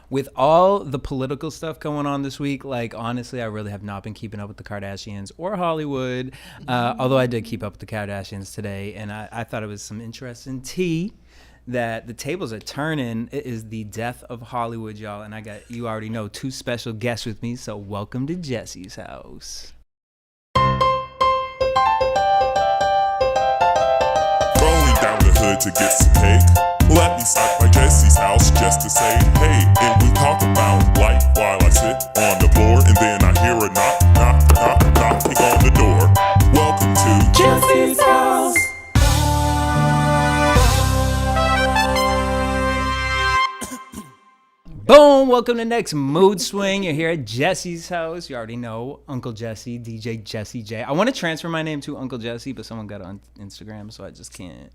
with all the political stuff going on this week, like, honestly, I really have not been keeping up with the Kardashians or Hollywood, although I did keep up with the Kardashians today, and I thought it was some interesting tea that the tables are turning. It is the death of Hollywood, y'all, and I got, you already know, 2 special guests with me, so welcome to Jesse's house. Rolling down the hood to get some cake. Let me stop by Jesse's house just to say hey. And we talk about life while I sit on the floor. And then I hear a knocking on the door. Welcome to Jesse's house. Boom! Welcome to Next Mood Swing. You're here at Jesse's house. You already know Uncle Jesse, DJ Jesse J. I want to transfer my name to Uncle Jesse, but someone got it on Instagram, so I just can't.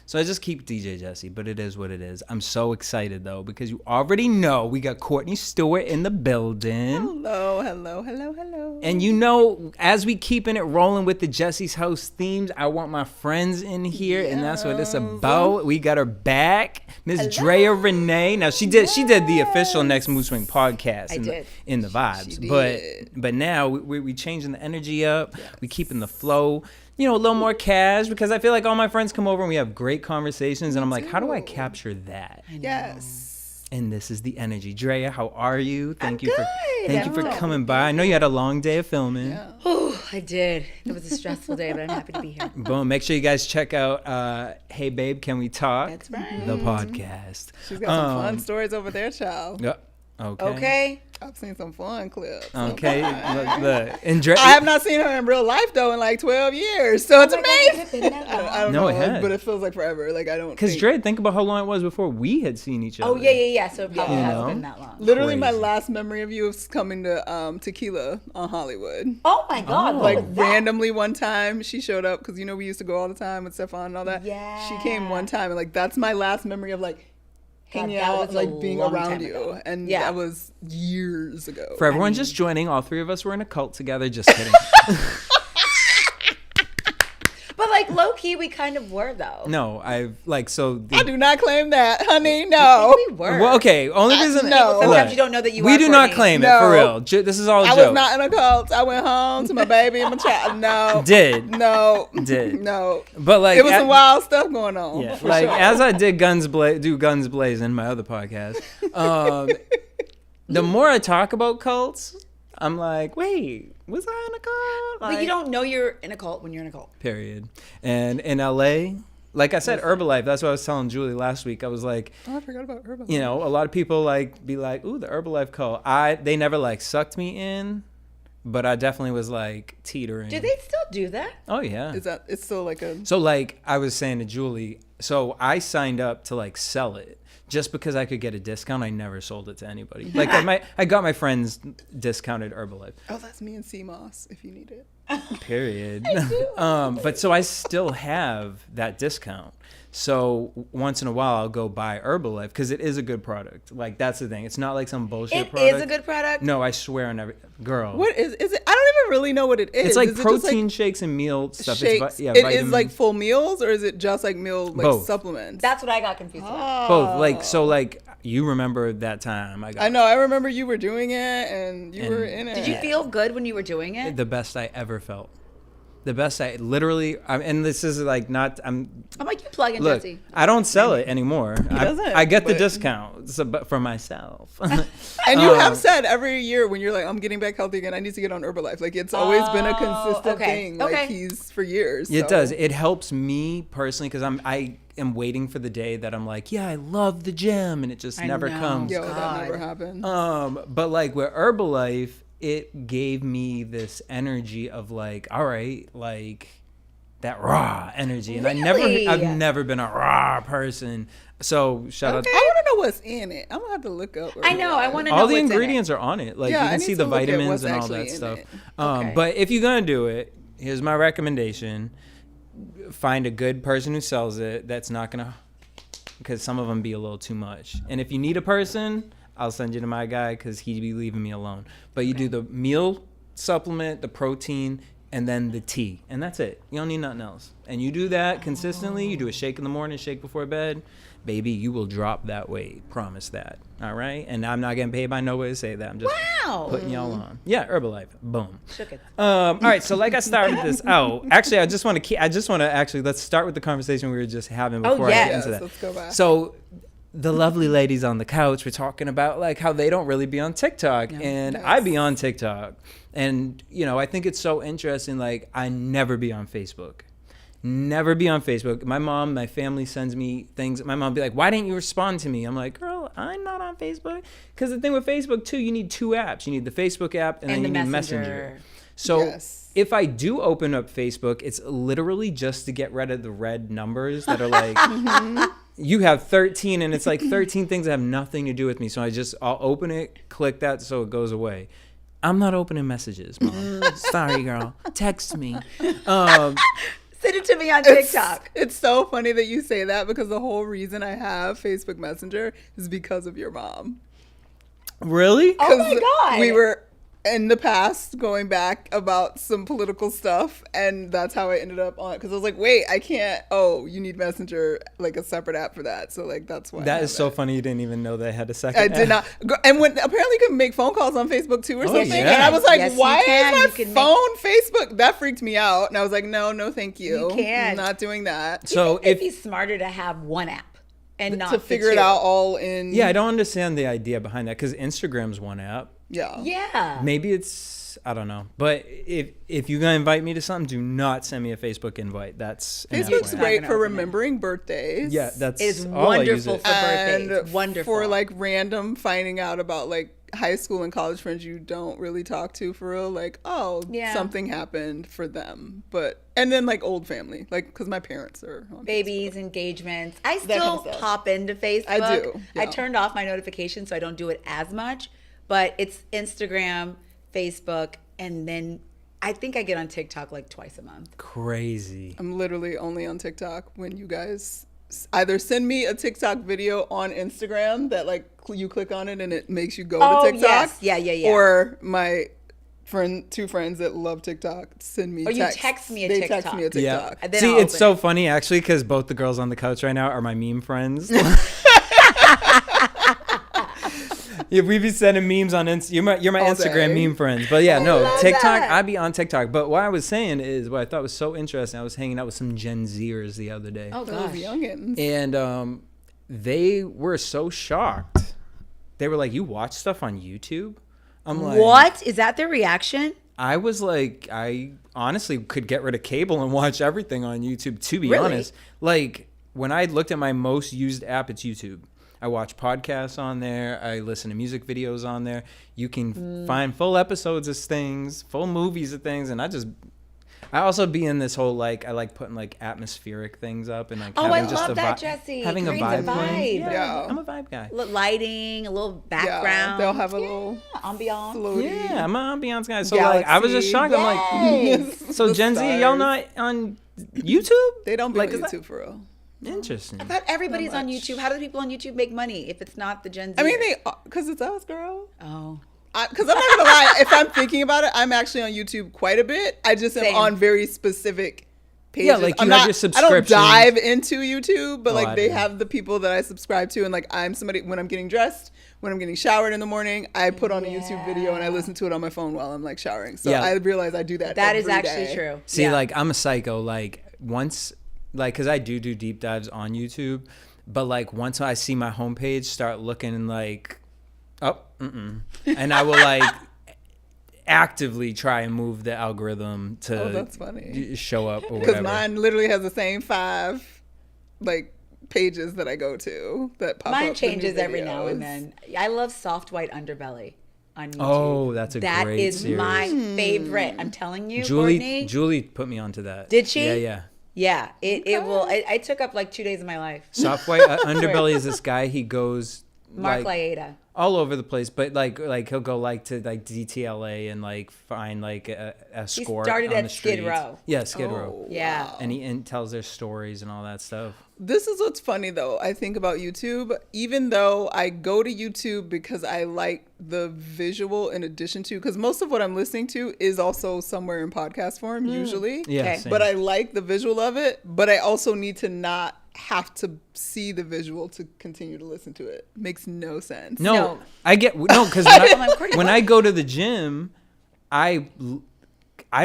So I just keep DJ Jesse, but it is what it is. I'm so excited, though, because you already know we got Courtney Stewart in the building. Hello. And you know, as we keeping it rolling with the Jesse's house themes, I want my friends in here, and that's what it's about. We got her back, Miss Drea Renee. Now she did the official Next Mood Swing podcast in the vibes, but now we changing the energy up. Yes. We keeping the flow, you know, a little more cash, because I feel like all my friends come over and we have great conversations, and I'm like, how do I capture that? Yes. And this is the energy. Drea, how are you? Thank you good. for coming by. I know you had a long day of filming. Yeah. Oh, I did. It was a stressful day, but I'm happy to be here. Boom. Make sure you guys check out Hey Babe, Can We Talk? That's right. The podcast. She's got some fun stories over there, child. Yeah. Okay. I've seen some fun clips. Okay. Look. And Drea, I have not seen her in real life, though, in like 12 years. So it's amazing. I don't No, know, it has. but it feels like forever. Like, I don't because Drea, think about how long it was before we had seen each other. Oh, yeah. So it probably You hasn't know? been that long. Literally, my Crazy. last memory of you is coming to Tequila on Hollywood. Oh, my God. Oh. What Like, was that? randomly one time, she showed up, because, you know, we used to go all the time with Stefan and all that. Yeah. She came one time, and, like, that's my last memory of, like, hanging that out, was a like, being long around time you. ago. And Yeah. that was years ago. For everyone just joining, all 3 of us were in a cult together. Just kidding. But, like, low-key, we kind of were, though. No, I've like so. I do not claim that, honey. No. We were. Well, okay. Only reason. no. Sometimes Look, you don't know that you we are, do not Courtney. claim it No. for real. This is all a I joke. was not in a cult. I went home to my baby and my child. No. Did. No. Did. No. But like It was some wild stuff going on. Yeah, for like sure. as I did Guns Blazing, my other podcast. The more I talk about cults, I'm like, wait, was I in a cult? But you don't know you're in a cult when you're in a cult. Period. And in LA, like I said, Herbalife. That's what I was telling Julie last week. I was like, Oh, I forgot about Herbalife. you know, a lot of people like be like, ooh, the Herbalife cult. They never like sucked me in, but I definitely was like teetering. Do they still do that? Oh yeah. It's still like a. So like I was saying to Julie, so I signed up to like sell it just because I could get a discount. I never sold it to anybody. Like I got my friends discounted Herbalife. Oh, that's me and CMOS if you need it. Period. But so I still have that discount. So once in a while I'll go buy Herbalife because it is a good product. Like that's the thing. It's not like some bullshit It product. is a good product. No, I swear on every girl. What is it? I don't even really know what it is. It's like Is it just, protein shakes and meal stuff. shakes. It's It is vitamin- like full meals, or is it just like meal like Both. supplements? That's what I got confused about. both. Like so like you remember that time I got I know. I remember you were doing it and you were in it. Did you feel good when you were doing it? the best I ever felt. The best I literally, and this is like not, I'm like, you plug in, look, Jesse. I don't sell it anymore. doesn't, I get the but- discount but for myself. And you have said every year when you're like, I'm getting back healthy again, I need to get on Herbalife. Like it's always been a consistent okay. thing. Like Okay. he's for years. It so. does. It helps me personally because I am waiting for the day that I'm like, yeah, I love the gym, and it just never know. comes. Yo, God. that never happened. But like with Herbalife, it gave me this energy of like, all right, like that raw energy, and Really? I've never been a raw person. So shout out. I want to know what's in it. I'm gonna have to look up. I know. I want to know All the what's in it. ingredients are on it. Like Yeah, you I can need see to the look at vitamins what's and all actually that in stuff. it. Okay. But if you're gonna do it, here's my recommendation: find a good person who sells it. That's not gonna, because some of them be a little too much. And if you need a person, I'll send you to my guy because he'd be leaving me alone. But you do the meal supplement, the protein, and then the tea, and that's it. You don't need nothing else. And you do that consistently. You do a shake in the morning, shake before bed. Baby, you will drop that weight. Promise that. All right? And I'm not getting paid by nobody to say that. I'm just putting y'all on. Yeah, Herbalife. Boom. Shook it. All right, so like I started this out. Actually, let's start with the conversation we were just having before I get into that. Let's go back. So the lovely ladies on the couch were talking about like how they don't really be on TikTok, and I be on TikTok. And, you know, I think it's so interesting. Like, I never be on Facebook. Never be on Facebook. My family sends me things. My mom be like, why didn't you respond to me? I'm like, girl, I'm not on Facebook. Because the thing with Facebook, too, you need two apps. You need the Facebook app and then you need Messenger. So if I do open up Facebook, it's literally just to get rid of the red numbers that are like, you have 13, and it's like 13 things that have nothing to do with me. So I'll open it, click that so it goes away. I'm not opening messages, Mom. Sorry, girl. Text me. Send it to me on TikTok. It's so funny that you say that because the whole reason I have Facebook Messenger is because of your mom. Really? Oh my God. We were in the past going back about some political stuff, and that's how I ended up on it. Because I was like, wait, I can't. Oh, you need Messenger, like a separate app for that. So like that's why. That is so funny. You didn't even know they had a second. I did not. And when apparently you can make phone calls on Facebook too or something. Yeah. And I was like, Yes, why you can. is You my can phone Facebook? That freaked me out. And I was like, no, thank you. You can. I'm not doing that. So It'd be smarter to have one app and not to figure it out all in. Yeah, I don't understand the idea behind that because Instagram's one app. Yeah. Yeah. Maybe I don't know. But if you're gonna invite me to something, do not send me a Facebook invite. That's Facebook's FYI. great gonna for open it. remembering birthdays. Yeah, that's It's all I use wonderful it. for birthdays. And Wonderful. for like random finding out about like high school and college friends you don't really talk to for real. Like, oh, Yeah. something happened for them. And then like old family, like because my parents are on babies, engagements. I kind still of stuff. pop into Facebook. I do, I yeah. turned off my notifications so I don't do it as much. But it's Instagram, Facebook, and then I think I get on TikTok like twice a month. Crazy. I'm literally only on TikTok when you guys either send me a TikTok video on Instagram that like you click on it and it makes you go to TikTok. Yes. Yeah. Or my two friends that love TikTok send me Or you text. text me a They TikTok. text me a Yeah. TikTok. And then See, I'll it's open so it. funny actually because both the girls on the couch right now are my meme friends. Yeah, we be sending memes on You're my All Instagram day. meme friends. But yeah, no, love TikTok, that. I be on TikTok. But what I was saying is what I thought was so interesting. I was hanging out with some Gen Zers the other day. Oh Those gosh. youngins. And they were so shocked. They were like, "You watch stuff on YouTube?" I'm like, What? Is that their reaction? I was like, I honestly could get rid of cable and watch everything on YouTube, to be Really? honest. Like, when I looked at my most used app, it's YouTube. I watch podcasts on there. I listen to music videos on there. You can find full episodes of things, full movies of things. And I also be in this whole, like, I like putting, like, atmospheric things up and, like, Oh, having I just love a that, vibe. Jesse. Having a Creates vibe. playing. Yeah. I'm a vibe guy. Lighting, a little background. They'll have a little ambiance. floaty. Yeah, I'm an ambiance guy. So, like, I was just shocked. I'm like, Yes. so The Gen Z, y'all stars. not on YouTube? They don't be Like, on is that- YouTube for real. Interesting. I thought everybody's on much. YouTube. How do the people on YouTube make money if it's not the Gen Z? I mean, because it's us, girl. Oh. Because I'm not gonna lie, if I'm thinking about it, I'm actually on YouTube quite a bit. I just am Same. on very specific pages. Yeah, like, you I'm have not, your I subscriptions. don't dive into YouTube, but Oh, like I they do. have the people that I subscribe to, and like I'm somebody when I'm getting dressed, when I'm getting showered in the morning, I put on a YouTube video and I listen to it on my phone while I'm like showering. So Yeah. I realize I do that. That is every actually day. true. See, Yeah. like, I'm a psycho. Like, once, like, because I do deep dives on YouTube, but, like, once I see my homepage start looking like, and I will, like, actively try and move the algorithm to Oh, that's funny. show up or Because whatever. mine literally has the same 5 like pages that I go to that pop up. Mine with new changes every now and videos. then. I love soft white underbelly on YouTube. Oh, that's a That great is series. my favorite. I'm telling you, Courtney. Julie put me onto that. Did she? Yeah. Yeah, it will. I took up like 2 days of my life. Soft White Underbelly is this guy. He goes Mark like Laeta. all over the place, but like he'll go like to like DTLA and like find like a escort. started on at the Skid streets. Row. Yeah, Skid Row. Yeah. Wow. And tells their stories and all that stuff. This is what's funny though. I think about YouTube, even though I go to YouTube because I like the visual in addition to, because most of what I'm listening to is also somewhere in podcast form usually. Yeah, Okay. same. But I like the visual of it, but I also need to not have to see the visual to continue to listen to it. Makes no sense. No, I get because Courtney, when what? I go to the gym, I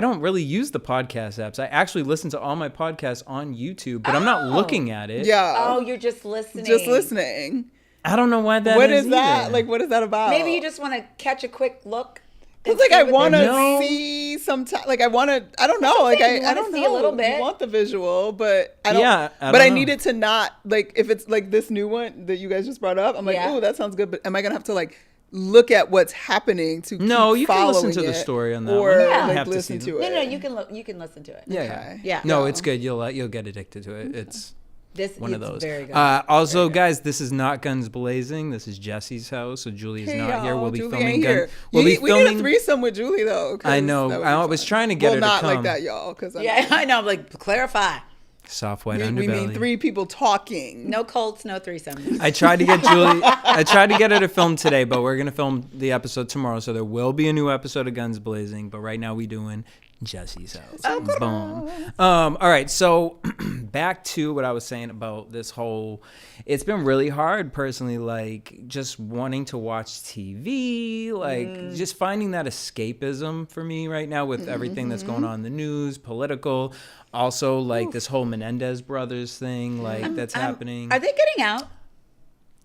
don't really use the podcast apps. I actually listen to all my podcasts on YouTube, but I'm not looking at it. Yeah. Oh, you're just listening. Just listening. I don't know why that What is is that? either. Like, what is that about? Maybe you just want to catch a quick look. It's like I want to No. see sometimes. Like I want to. I don't know. Like saying. You I wanna don't see know. a little bit. You want the visual, but I don't. Yeah, I but don't I know. need it to not like if it's like this new one that you guys just brought up. I'm like, Yeah. oh, that sounds good. But am I gonna have to like look at what's happening to No, keep you can listen following to the it, story on that or one. You don't like have to listen see to them. it? No, you can listen to it. Yeah, Okay. Yeah. No, Yeah. it's good. You'll get addicted to it. It's This one of it's those. very good. Also, guys, this is not Guns Blazing. This is Jesse's house, so Julie's Hey, not here. y'all, We'll be Julie filming ain't gun. here. We'll be We need a filming. threesome with Julie though. 'cause I know. that would I be was fun. trying to get well, her to not come. like that, y'all. Because yeah, I know. I'm like, clarify. Soft white we underbelly. mean 3 people talking. No Colts, no threesome. I tried to get Julie. I tried to get her to film today, but we're gonna film the episode tomorrow, so there will be a new episode of Guns Blazing. But right now we doing Jesse's house. Boom. All right, so back to what I was saying about this whole. It's been really hard personally, like just wanting to watch TV, like just finding that escapism for me right now with everything that's going on in the news, political. Also, like this whole Melendez brothers thing, like that's happening. Are they getting out?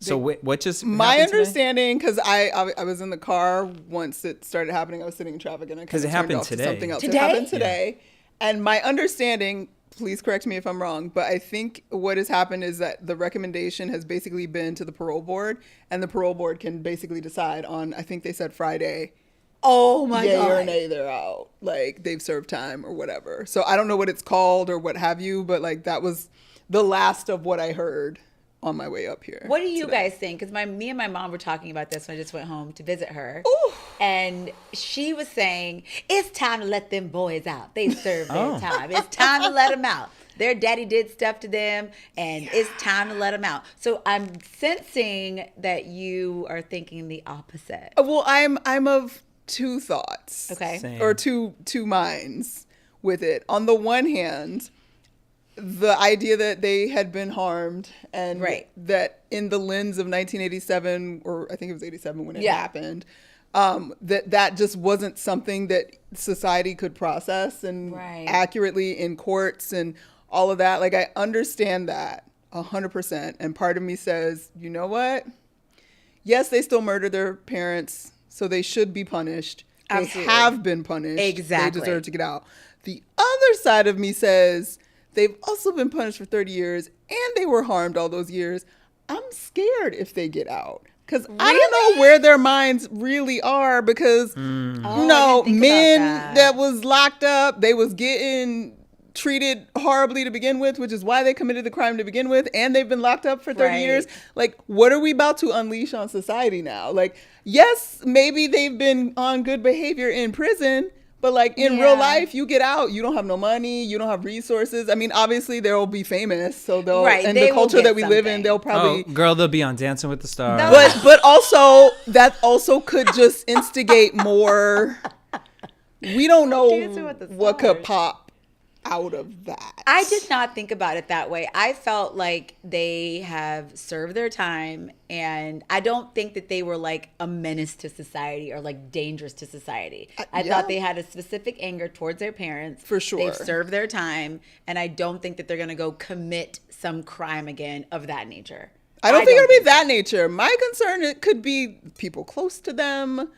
So what just My happened today? understanding, because I was in the car once it started happening. I was sitting in traffic and I 'Cause kind it of turned happened off today. to something else. Today? It happened today, and my understanding. Please correct me if I'm wrong, but I think what has happened is that the recommendation has basically been to the parole board, and the parole board can basically decide on. I think they said Friday. Oh my yay god. or nay, they're out. Like they've served time or whatever. So I don't know what it's called or what have you, but like that was the last of what I heard on my way up here. What do you today. guys think? Because me and my mom were talking about this when I just went home to visit her. Ooh. And she was saying, it's time to let them boys out. They served their Oh. time. It's time to let them out. Their daddy did stuff to them, and it's time to let them out. So I'm sensing that you are thinking the opposite. Well, I'm of two thoughts. Okay. Same. Or two minds with it. On the one hand, the idea that they had been harmed and Right. that in the lens of 1987, or I think it was 87 when it Yeah. happened, that just wasn't something that society could process and Right. accurately in courts and all of that. Like I understand that 100%. And part of me says, you know what? Yes, they still murdered their parents, so they should be punished. Absolutely. They have been punished. Exactly. They deserve to get out. The other side of me says they've also been punished for 30 years and they were harmed all those years. I'm scared if they get out. Because I don't know where their minds really are because, Oh, you I know, didn't think men about that was locked up, they was getting treated horribly to begin with, which is why they committed the crime to begin with, and they've been locked up for 30 Right. years. Like, what are we about to unleash on society now? Like, yes, maybe they've been on good behavior in prison, but like in real Yeah. life, you get out, you don't have no money, you don't have resources. I mean, obviously they'll be famous, so they'll Right, and they the will culture get that we live in, something. they'll probably Oh, girl, they'll be on Dancing with the Stars. No. but also that also could just instigate more. We don't know Dancing with the what could Stars. pop out of that. I did not think about it that way. I felt like they have served their time, and I don't think that they were like a menace to society or like dangerous to society. I yeah. thought they had a specific anger towards their parents. For sure. They've served their time, and I don't think that they're going to go commit some crime again of that nature. I don't think it'll be that nature. My concern it could be people close to them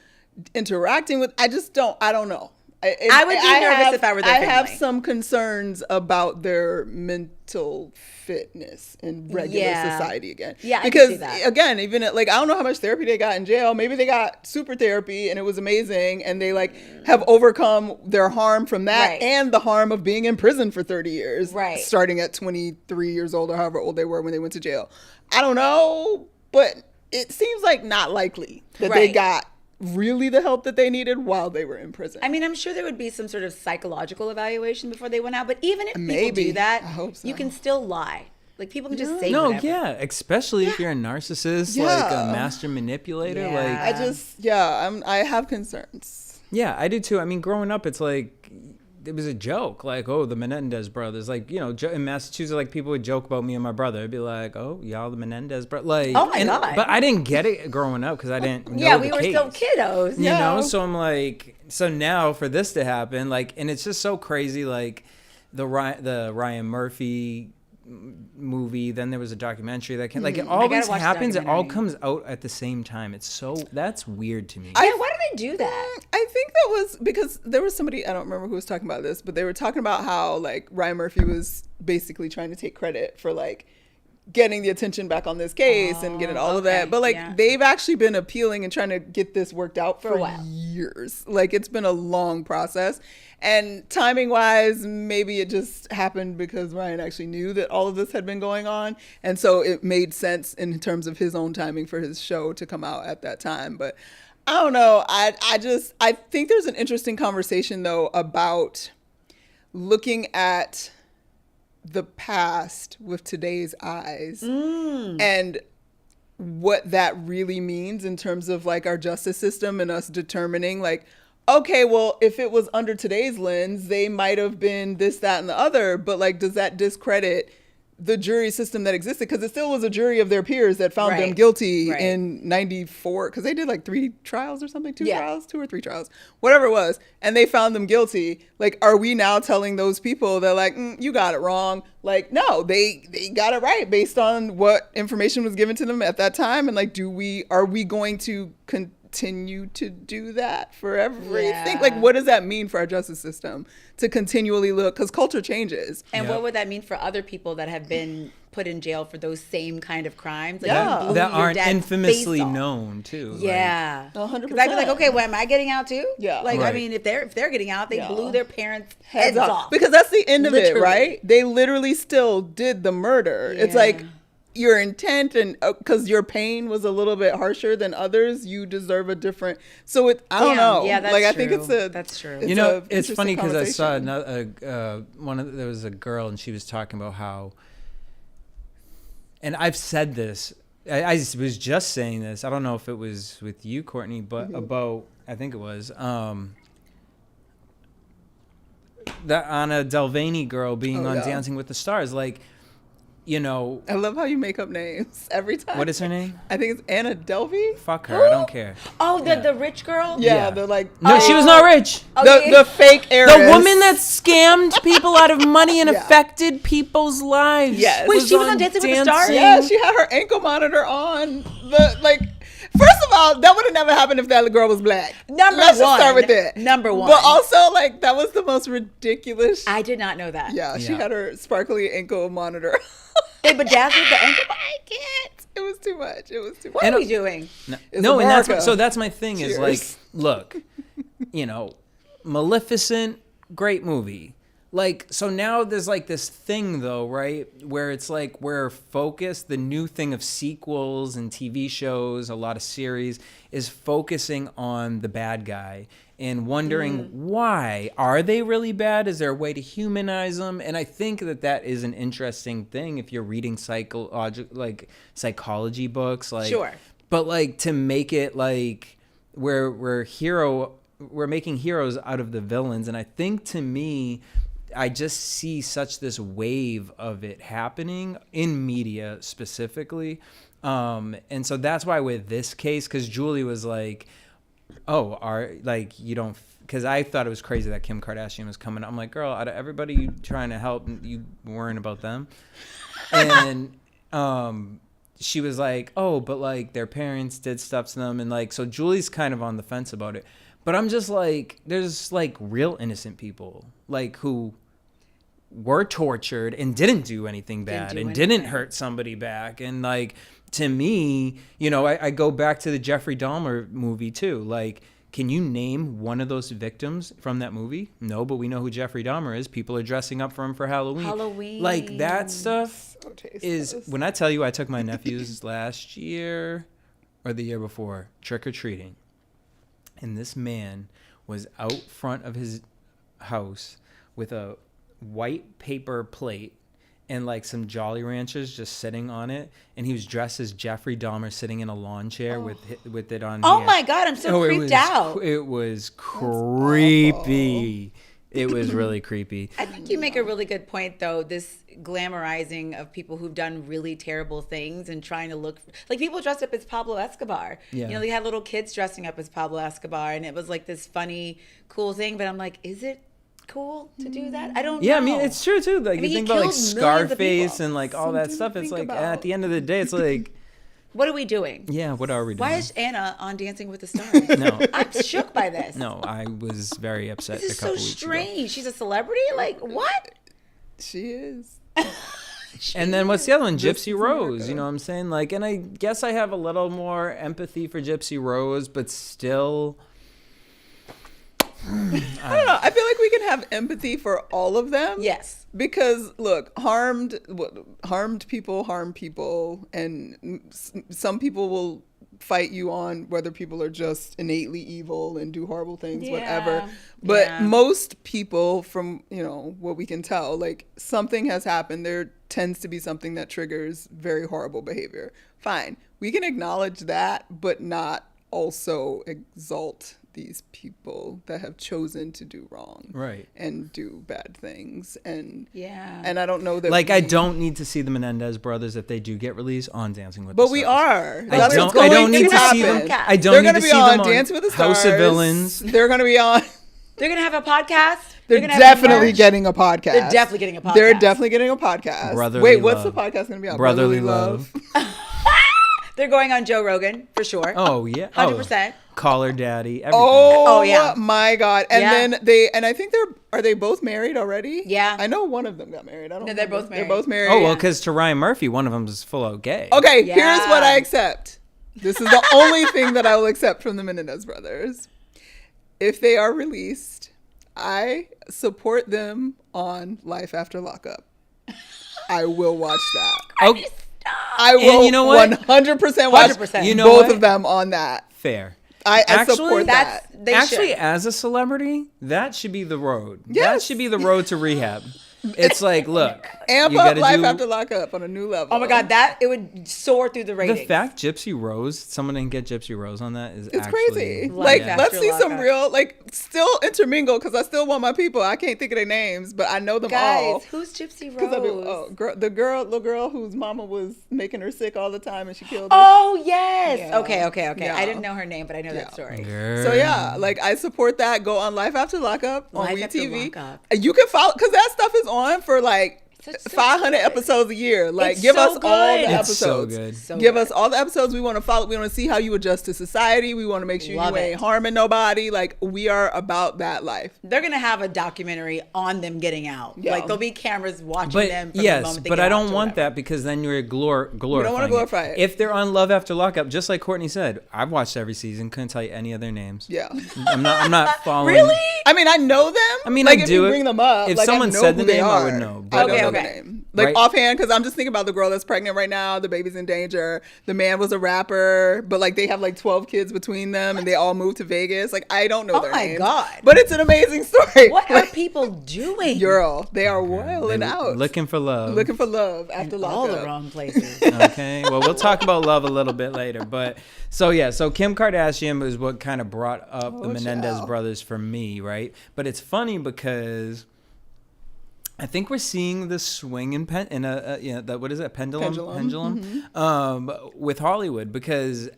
interacting with. I don't know. I would be nervous if I were their I have family. some concerns about their mental fitness in regular Yeah. society again. Yeah, I can because see that. again, even like I don't know how much therapy they got in jail. Maybe they got super therapy and it was amazing, and they like have overcome their harm from that Right. and the harm of being in prison for 30 years. Right. Starting at 23 years old or however old they were when they went to jail. I don't know, but it seems like not likely that they Right. got really the help that they needed while they were in prison. I mean, I'm sure there would be some sort of psychological evaluation before they went out. But even if people Maybe. do that, I hope so. you can still lie. Like people can just say No, whatever. yeah, especially if you're a narcissist, Yeah. like a master manipulator. Yeah. Like, I have concerns. yeah, I do too. I mean, growing up, it's like it was a joke. Like, oh, the Melendez brothers. Like, you know, in Massachusetts, like people would joke about me and my brother. It'd be like, oh, y'all the Melendez brothers. Like, Oh my God. But I didn't get it growing up because I didn't know Yeah, the we were case. still kiddos. You Yeah. know, so I'm like, so now for this to happen, like, and it's just so crazy, like the Ryan Murphy movie, then there was a documentary that came, like, all I gotta this watch the happens, it all documentary. comes out at the same time. It's so, that's weird to me. Yeah, why do they do that? I think that was because there was somebody, I don't remember who was talking about this, but they were talking about how like Ryan Murphy was basically trying to take credit for like getting the attention back on this case and getting all of okay, that. But like yeah. they've actually been appealing and trying to get this worked out for a while. years. Like it's been a long process. And timing wise, maybe it just happened because Ryan actually knew that all of this had been going on. And so it made sense in terms of his own timing for his show to come out at that time. But I don't know. I think there's an interesting conversation though about looking at the past with today's eyes and what that really means in terms of like our justice system and us determining like, okay, well, if it was under today's lens, they might have been this, that, and the other. But like, does that discredit the jury system that existed? Because it still was a jury of their peers that found them Right. guilty Right. in 94. Because they did like 3 trials or something, 2 Yeah. trials, 2 or 3 trials, whatever it was. And they found them guilty. Like, are we now telling those people that like, you got it wrong? Like, no, they got it right based on what information was given to them at that time. And like, are we going to continue to do that for everything? Yeah. Like, what does that mean for our justice system to continually look? Because culture changes. And Yeah. what would that mean for other people that have been put in jail for those same kind of crimes? Like, Yeah. you blew that your aren't dad's infamously face off. known too. Like, Yeah, 100%. Because I'd be like, okay, well, am I getting out too? Yeah. Like, I Right. mean, if they're getting out, they Yeah. blew their parents' heads off. Because that's the end of Literally. it, right? They literally still did the murder. It's Yeah. like your intent and because your pain was a little bit harsher than others, you deserve a different. So I don't know. Yeah, that's like I true. think That's true. it's You know, a it's funny interesting because I saw conversation. another there was a girl and she was talking about how, and I've said this, I was just saying this. I don't know if it was with you, Courtney, but about, I think it was the Anna Delvey girl being Oh, on yeah. Dancing with the Stars. Like, you know, I love how you make up names every time. what is her name? I think it's Anna Delvey. Fuck her, I don't care. Oh, the rich girl? Yeah, Yeah. they're like No, she was not rich. the fake heiress. The woman that scammed people out of money and Yeah. affected people's lives. Yes. Wait, she was on Dancing with the Stars? Yeah, she had her ankle monitor on. First of all, that would have never happened if that girl was black. Number Let's just start one. with that. Number one. But also, like, that was the most ridiculous. I did not know that. Yeah, she Yeah. had her sparkly ankle monitor. They bedazzled the ankle. I can't. It was too much. It was too much. What are we doing? It's No, and America. that's my thing is Cheers. like, look, you know, Maleficent, great movie. Like, so now there's like this thing though, right? Where it's like we're focused, the new thing of sequels and TV shows, a lot of series is focusing on the bad guy and wondering why. Are they really bad? Is there a way to humanize them? And I think that is an interesting thing if you're reading psychology books. Like, Sure. But like to make it like we're making heroes out of the villains. And I think to me, I just see such this wave of it happening in media specifically. And so that's why with this case, because Julie was like, you don't, because I thought it was crazy that Kim Kardashian was coming. I'm like, girl, out of everybody you trying to help, you worrying about them. And she was like, oh, but like their parents did stuff to them. And like, so Julie's kind of on the fence about it. But I'm just like, there's like real innocent people like who were tortured and didn't do anything bad and didn't hurt somebody back. And like, to me, you know, I go back to the Jeffrey Dahmer movie too. Like, can you name one of those victims from that movie? No, but we know who Jeffrey Dahmer is. People are dressing up for him for Halloween. Like that stuff So tasteless. is, when I tell you I took my nephews last year or the year before, trick-or-treating. And this man was out front of his house with a white paper plate and like some Jolly Ranchers just sitting on it, and he was dressed as Jeffrey Dahmer sitting in a lawn chair with it on. Oh here. my God, I'm so creeped out. It was creepy. It was really creepy. I think you make a really good point, though. This glamorizing of people who've done really terrible things and trying to look like people dressed up as Pablo Escobar. Yeah. You know, they had little kids dressing up as Pablo Escobar, and it was like this funny, cool thing. But I'm like, is it cool to do that? I don't know. Yeah, I mean, it's true too. Like, I mean, you he think about like killed millions of Scarface people. and like all that stuff. It's like, about. at the end of the day, it's like, What are we doing? yeah, what are we doing? Why is Anna on Dancing with the Stars? No. I'm shook by this. No, I was very upset This a is couple so weeks ago. strange. She's a celebrity? Like, what? She is. And then what's the other one? This Gypsy is Rose. America. You know what I'm saying? Like, and I guess I have a little more empathy for Gypsy Rose, but still, I don't know. I feel like we can have empathy for all of them. Yes. Because look, harmed people harm people, and some people will fight you on whether people are just innately evil and do horrible things, whatever. But most people, from what we can tell, like something has happened. There tends to be something that triggers very horrible behavior. Fine, we can acknowledge that, but not also exalt these people that have chosen to do wrong, Right. and do bad things, and Yeah. and I don't know that like, I don't need to see the Menendez brothers if they do get released on Dancing with the But Stars. we are. I That's don't, what's going I don't need to to see them. happen. I don't They're need going to to see be them on Dance with the Stars. House of Villains. They're going to be on. They're going to have a podcast? They're gonna have definitely merch? getting a podcast. They're definitely getting a podcast. They're definitely getting a podcast. Brotherly Wait, what's Love. the podcast going to be on? Brotherly Love. They're going on Joe Rogan, for sure. Oh, yeah. 100%. Call her daddy. Everything. Oh, yeah. my God. And Yeah. then I think are they both married already? Yeah. I know one of them got married. I don't No, they're remember. both married. They're both married. Oh, well, because to Ryan Murphy, one of them is full of gay. Okay, Yeah. here's what I accept. This is the only thing that I will accept from the Menendez brothers. If they are released, I support them on Life After Lockup. I will watch that. Okay. I will you know what? 100% watch 100%. You know both what? of them on that. Fair. I support that. They Actually, should. as a celebrity, that should be the road. That Yes. should be the road to rehab. It's like, look, Amp you up gotta Life do After Lockup on a new level. Oh my God, it would soar through the the ratings. fact Gypsy Rose, someone didn't get Gypsy Rose on that is It's actually crazy. Life Like, After let's see some Lockup. real, still intermingle, because I still want my people. I can't think of their names, but I know them all. Guys, who's Gypsy Because Rose? the little girl whose mama was making her sick all the time and she killed her. Oh, yes. Yeah. Okay. Yeah. I didn't know her name, but I know that story. Girl. So yeah, like I support that. Go on Life After Lockup on Life After WeTV. Lockup. You can follow, because that stuff is on for like It's so 500 good. episodes a year. Like, It's give so us all the good. It's so episodes. good. So Give good. us all the episodes we want to follow. We want to see how you adjust to society. We want to make sure Love you ain't it. harming nobody. Like, we are about that life. They're going to have a documentary on them getting out. Yeah. Like, there'll be cameras watching But them from the yes, moment they but get I out don't to want whatever. that, because then you're glorifying. wanna glorify it. If they're on Love After Lockup, just like Courtney said, I've watched every season. Couldn't tell you any of their names. Yeah. I'm not following. Really? I mean, I know them. I mean, like, I if do you it. bring them up, If like, someone I know said who the they name, I are. would know, I but- don't Okay, know okay. the name. Like, Right. offhand, because I'm just thinking about the girl that's pregnant right now. The baby's in danger. The man was a rapper, but like they have like 12 kids between them, and they all moved to Vegas. Like, I don't know Oh their my names. God. But it's an amazing story. What are Like, people doing? girl, they are wilding They out. looking for love. Looking for love after lockup. all the wrong places. Okay, well, we'll talk about love a little bit later, but so Kim Kardashian was what kind of brought up the Menendez child. brothers for me, right? But it's funny because I think we're seeing the swing in what is it, pendulum, with Hollywood, because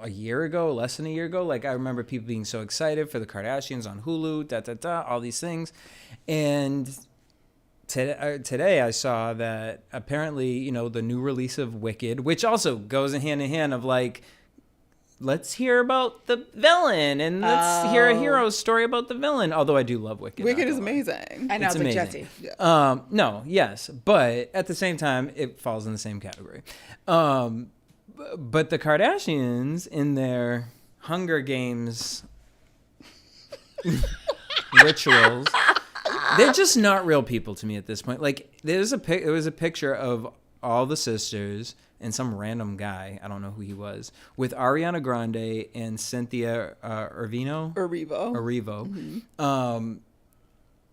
a year ago, less than a year ago, like I remember people being so excited for the Kardashians on Hulu, all these things, and today I saw that apparently, the new release of Wicked, which also goes hand in hand of like, let's hear about the villain and let's hear a hero story about the villain. Although I do love Wicked. Wicked not is gonna lie. amazing. I know, It's it's like amazing. Jesse. No, yes, but at the same time, it falls in the same category. But the Kardashians in their Hunger Games rituals, they're just not real people to me at this point. Like, there was a picture of all the sisters and some random guy, I don't know who he was, with Ariana Grande and Cynthia Erivo.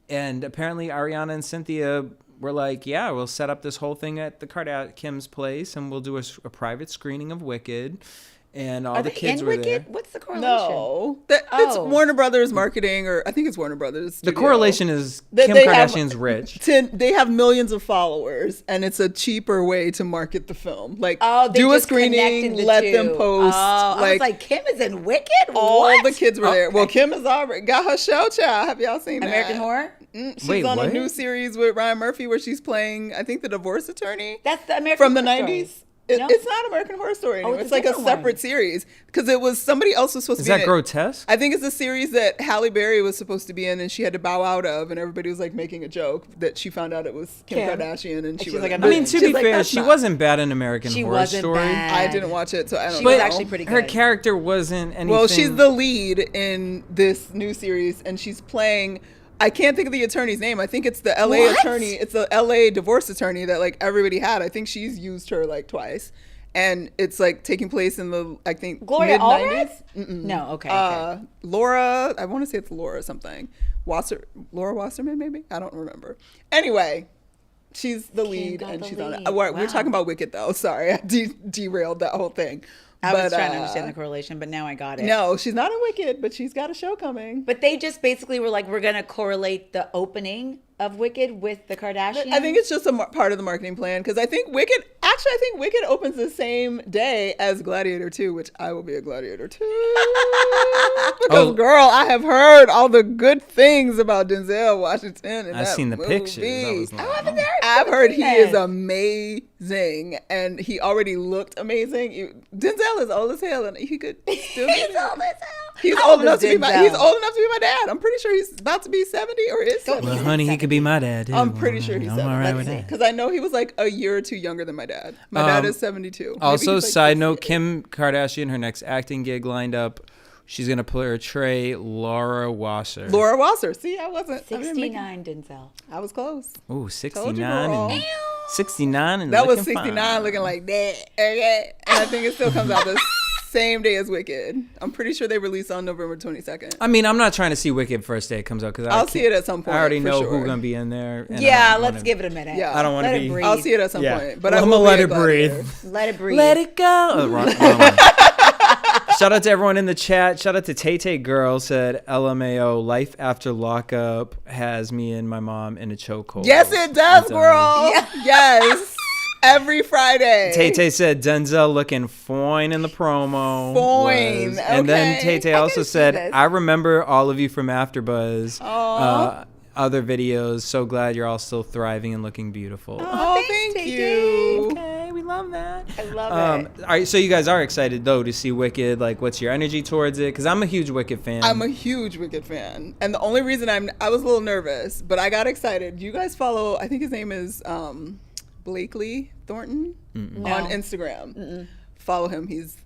And apparently Ariana and Cynthia were like, yeah, we'll set up this whole thing at the Kim's place, and we'll do a private screening of Wicked. And all the kids were Wicked? there. What's the correlation? No, it's Warner Brothers marketing, or I think it's Warner Brothers. The correlation is Kim Kardashian's rich. They have millions of followers, and it's a cheaper way to market the film. Like, they do a just connected screening, the let two. them post. I was like, Kim is in Wicked? All the kids were there. Well, Kim has already got her show, child. Have y'all seen American Horror? She's on a new series with Ryan Murphy where she's playing, I think, the divorce attorney. That's the American from the Horror 90s. Story. No? It's not American Horror Story anymore. it's It's like a different separate one. series because it was somebody else was supposed to be in it. grotesque? I think it's a series that Halle Berry was supposed to be in, and she had to bow out of, and everybody was like making a joke that she found out it was Kim Kardashian, and she was like, I mean, to be fair, she wasn't bad in American Horror Story. I didn't watch it, so I don't know. She was actually pretty good. Her character wasn't anything. Well, she's the lead in this new series, and she's playing. I can't think of the attorney's name. I think it's the LA attorney. It's the LA divorce attorney that like everybody had. I think she's used her like twice. And it's like taking place in the, I think, Gloria mid-90s. No, okay. Laura, I want to say it's Laura something. Laura Wasserman, maybe? I don't remember. Anyway, she's the lead, and she's on it. We're talking about Wicked, though. Sorry, I derailed that whole thing. I was trying to understand the correlation, but now I got it. No, she's not in Wicked, but she's got a show coming. But they just basically were like, we're going to correlate the opening of Wicked with the Kardashians? I think it's just a part of the marketing plan, because I think Wicked opens the same day as Gladiator 2, which I will be a Gladiator 2. Because, girl, I have heard all the good things about Denzel Washington. And I've seen the pictures. I've heard he is amazing, and he already looked amazing. Denzel is old as hell, and he could still be He's old as hell. He's old enough to be my dad. I'm pretty sure he's about to be 70 or is 70. Well, honey, he could be my dad, too. I'm pretty sure he's 70. all right with that. Because I know he was like a year or two younger than my dad. My dad is 72. Also, side note, Kim Kardashian, her next acting gig lined up, she's going to portray Laura Wasser. Laura Wasser. See, I wasn't. 69 Denzel. I was close. Ooh, 69. 69 and that was looking 69 fine. looking like that. Okay. And I think it still comes out the same day as Wicked. I'm pretty sure they release on November 22nd. I mean, I'm not trying to see Wicked first day it comes out because I'll see it at some point. I already know sure. who's gonna be in there. And Yeah, let's give it a minute. Yeah, I don't want to be. breathe. I'll see it at some point. But I'm I will gonna let be it a breathe. Gladiator. Let it breathe. Let it go. Oh, wrong one. Shout out to everyone in the chat. Shout out to Tay Tay Girl said, LMAO, life after lockup has me and my mom in a chokehold. Yes, it does, girl. Yeah. Yes. Every Friday. Tay Tay said Denzel looking fine in the promo. Fine. And then Okay. Tay Tay I also can see said, this. I remember all of you from AfterBuzz. Aw. Other videos. So glad you're all still thriving and looking beautiful. Oh, Thanks, thank Tay-Tay. you. Okay, we love that. I love it. All right, so you guys are excited though to see Wicked. Like, what's your energy towards it? Because I'm a huge Wicked fan. I'm a huge Wicked fan. And the only reason I was a little nervous, but I got excited. You guys follow, I think his name is Blakely Thornton on Instagram. Follow him. He's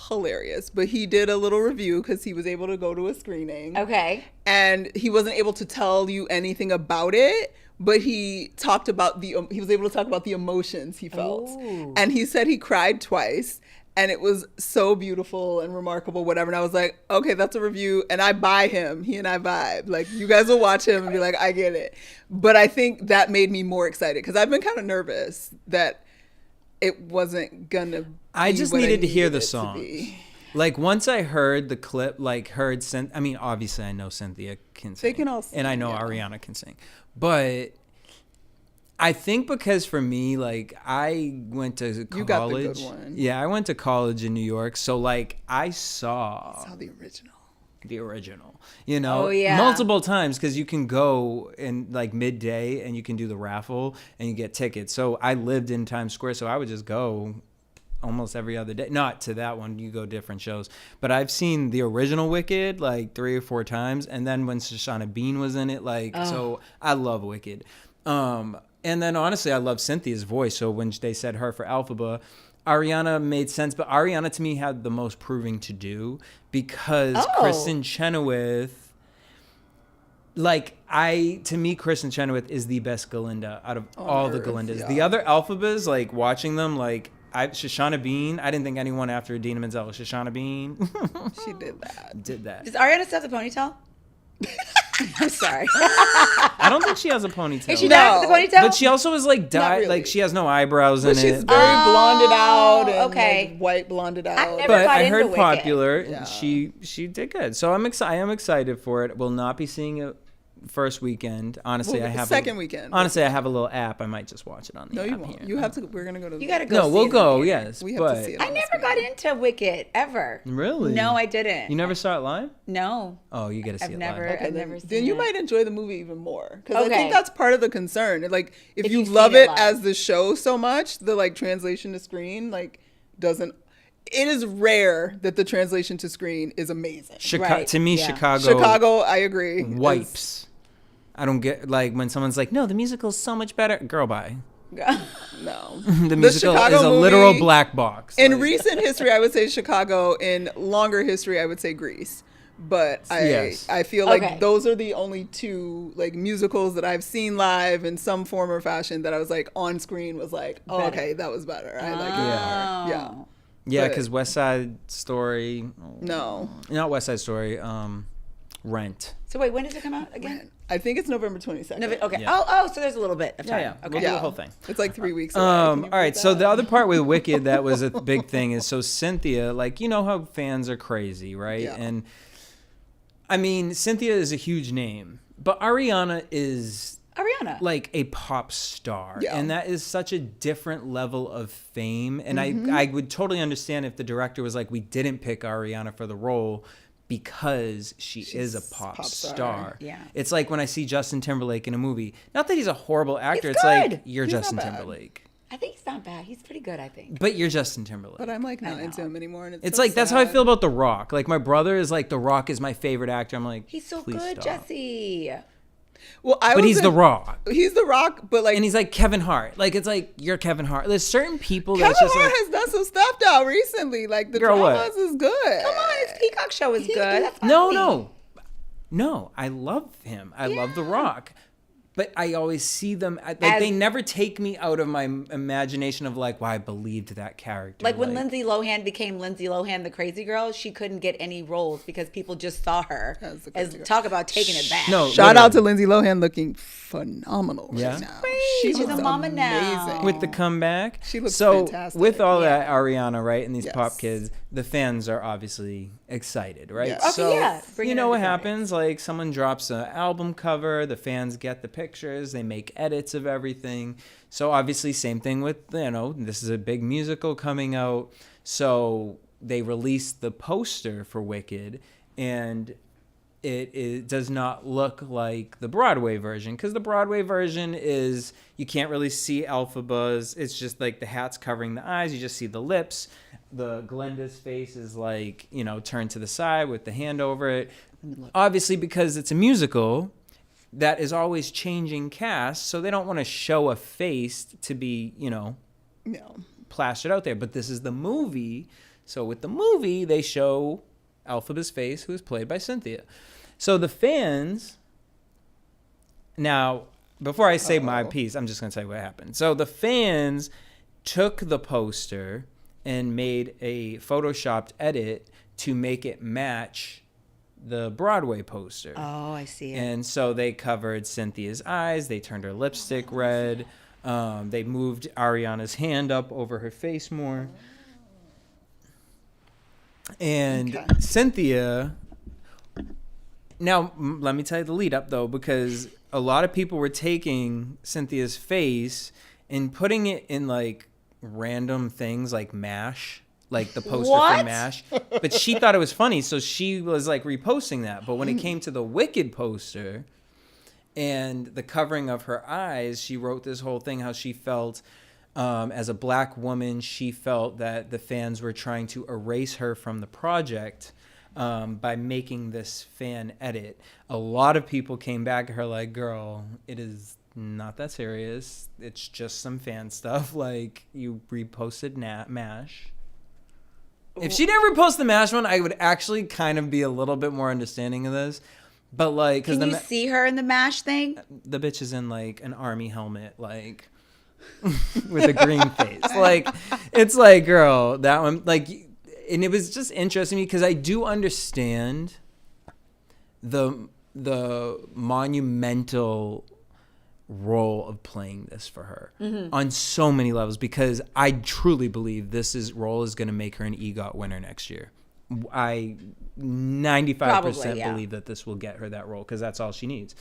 hilarious. But he did a little review because he was able to go to a screening. Okay. And he wasn't able to tell you anything about it, but he talked about he was able to talk about the emotions he felt. Ooh. And he said he cried twice. And it was so beautiful and remarkable, whatever. And I was like, okay, that's a review. And I buy him. He and I vibe. Like, you guys will watch him and be like, I get it. But I think that made me more excited because I've been kind of nervous that it wasn't going to be I just what needed to hear the it to songs. be. Like, once I heard the clip, I mean, obviously I know Cynthia can sing. They can all sing, and I know yeah. Ariana can sing. But I think because for me, like, I went to college. You got the good one. Yeah, I went to college in New York. So, like, I saw the original. the original, you know, Oh, yeah. multiple times because you can go in like midday and you can do the raffle and you get tickets. So I lived in Times Square, so I would just go almost every other day. Not to that one, you go different shows. But I've seen the original Wicked like 3 or 4 times, and then when Shoshana Bean was in it, like, so I love Wicked. And then honestly, I love Cynthia's voice. So when they said her for Alphaba, Ariana made sense, but Ariana to me had the most proving to do because Kristen Chenoweth, to me, Kristen Chenoweth is the best Galinda out of all the Galindas. yeah. The other Alphabas, like watching them, like Shoshana Bean. I didn't think anyone after Idina Menzel was Shoshana Bean. She did that. Did that. Does Ariana still have the ponytail? I'm sorry. I don't think she has a ponytail. Is she not with the ponytail? But she also is like dyed. really. Like she has no eyebrows But in she's it. very blonded out and okay. like, white blonded I've out. never But got I into heard Wicked. popular, Yeah. and she did good. So I am excited for it. Will not be seeing it first weekend. Honestly, Well, I have second weekend. Honestly, I have a little app. I might just watch it on the No, app you won't. here. You have to. We're gonna go to. You gotta go. No, see we'll it go. in Yes, We have but to see it. I never got into Wicked ever. really, No, I didn't. You never saw it live? No. Oh, you got to see I've it never. live. Okay, I've then, never seen then you it. might enjoy the movie even more because I Okay. think that's part of the concern. Like if you you've love seen it it live. as the show so much, the like translation to screen like doesn't. It is rare that the translation to screen is amazing. Right, To me, yeah. Chicago, I agree. wipes. I don't get like when someone's like, "No, the musical's so much better." Girl, bye. No, The musical Chicago is a movie- literal black box. In Like, recent history, I would say Chicago. In longer history, I would say Grease. But Yes. I feel like Okay. those are the only two like musicals that I've seen live in some form or fashion that I was like on screen was like, oh, Better. okay, that was better. I like it Yeah. more. Yeah. yeah, but- because West Side Story, No. not West Side Story, Rent. So wait, when does it come out again? I think it's November 22nd. No, okay. Yeah. Oh, so there's a little bit of time. Yeah, Okay. we'll do the whole thing. It's like 3 weeks away. All Can you right. believe So that? the other part with Wicked that was a big thing is so Cynthia, like you know how fans are crazy, right? Yeah. And I mean, Cynthia is a huge name, but Ariana is Ariana. like a pop star, Yeah. and that is such a different level of fame. And Mm-hmm. I would totally understand if the director was like, we didn't pick Ariana for the role because she's is a pop pop star. star. Yeah. It's like when I see Justin Timberlake in a movie. Not that he's a horrible actor. He's It's like good. you're He's not Justin bad. Timberlake. I think he's not bad. He's pretty good, I think. But you're Justin Timberlake. But I'm like not know. into him anymore. And It's so like that's how I sad. feel about The Rock. Like my brother is like The Rock is my favorite actor. I'm like He's so please good, stop. Jesse. Well, But he's The Rock, He's the Rock, but like and he's like Kevin Hart. Like it's like you're Kevin Hart. There's certain people Kevin that's just Hart like, has done some stuff now recently. Like the Girl, what? dramas is good. Come on, his Peacock show is good. That's no. I love him. I love The Rock. But I always see them like they never take me out of my imagination of like, I believed that character. Like when Lindsay Lohan became Lindsay Lohan, the crazy girl, she couldn't get any roles because people just saw her As the as crazy girl. talk about taking it back. No, Shout out to literally. Lindsay Lohan looking phenomenal Yeah? right now. She's looks a mama now. amazing. with the comeback. She looks so fantastic. with all Yeah. that Ariana, right, and these Yes. pop kids, the fans are obviously excited, right? Yes. Okay, So yeah. Bring you it know what into happens? Like someone drops an album cover, the fans get the pictures, they make edits of everything. So obviously same thing with, this is a big musical coming out. So they released the poster for Wicked, and it does not look like the Broadway version, because the Broadway version is you can't really see Elphaba's. It's just like the hat's covering the eyes. You just see the lips. The Glenda's face is like, turned to the side with the hand over it. Obviously, because it's a musical that is always changing cast, so they don't want to show a face to be, No. plastered out there. But this is the movie. So with the movie, they show Elphaba's face, who is played by Cynthia. So the fans, now, before I say my piece, I'm just going to tell you what happened. So the fans took the poster and made a photoshopped edit to make it match the Broadway poster. Oh, I see it. And so they covered Cynthia's eyes. They turned her lipstick red. They moved Ariana's hand up over her face more. And Okay. Cynthia, now let me tell you the lead up though, because a lot of people were taking Cynthia's face and putting it in like random things like MASH, like the poster for What? MASH. But she thought it was funny, so she was like reposting that. But when it came to the Wicked poster and the covering of her eyes, she wrote this whole thing how she felt as a black woman. She felt that the fans were trying to erase her from the project by making this fan edit. A lot of people came back at her like, girl, it is not that serious. It's just some fan stuff. Like, you reposted MASH. If she didn't repost the MASH one, I would actually kind of be a little bit more understanding of this. But like, because Can you see her in the MASH thing? the bitch is in like an army helmet, like with a green face. Like, it's like, girl, that one, like, and it was just interesting to me because I do understand the monumental role of playing this for her on so many levels, because I truly believe role is going to make her an EGOT winner next year. I 95% believe that this will get her that role, because that's all she needs,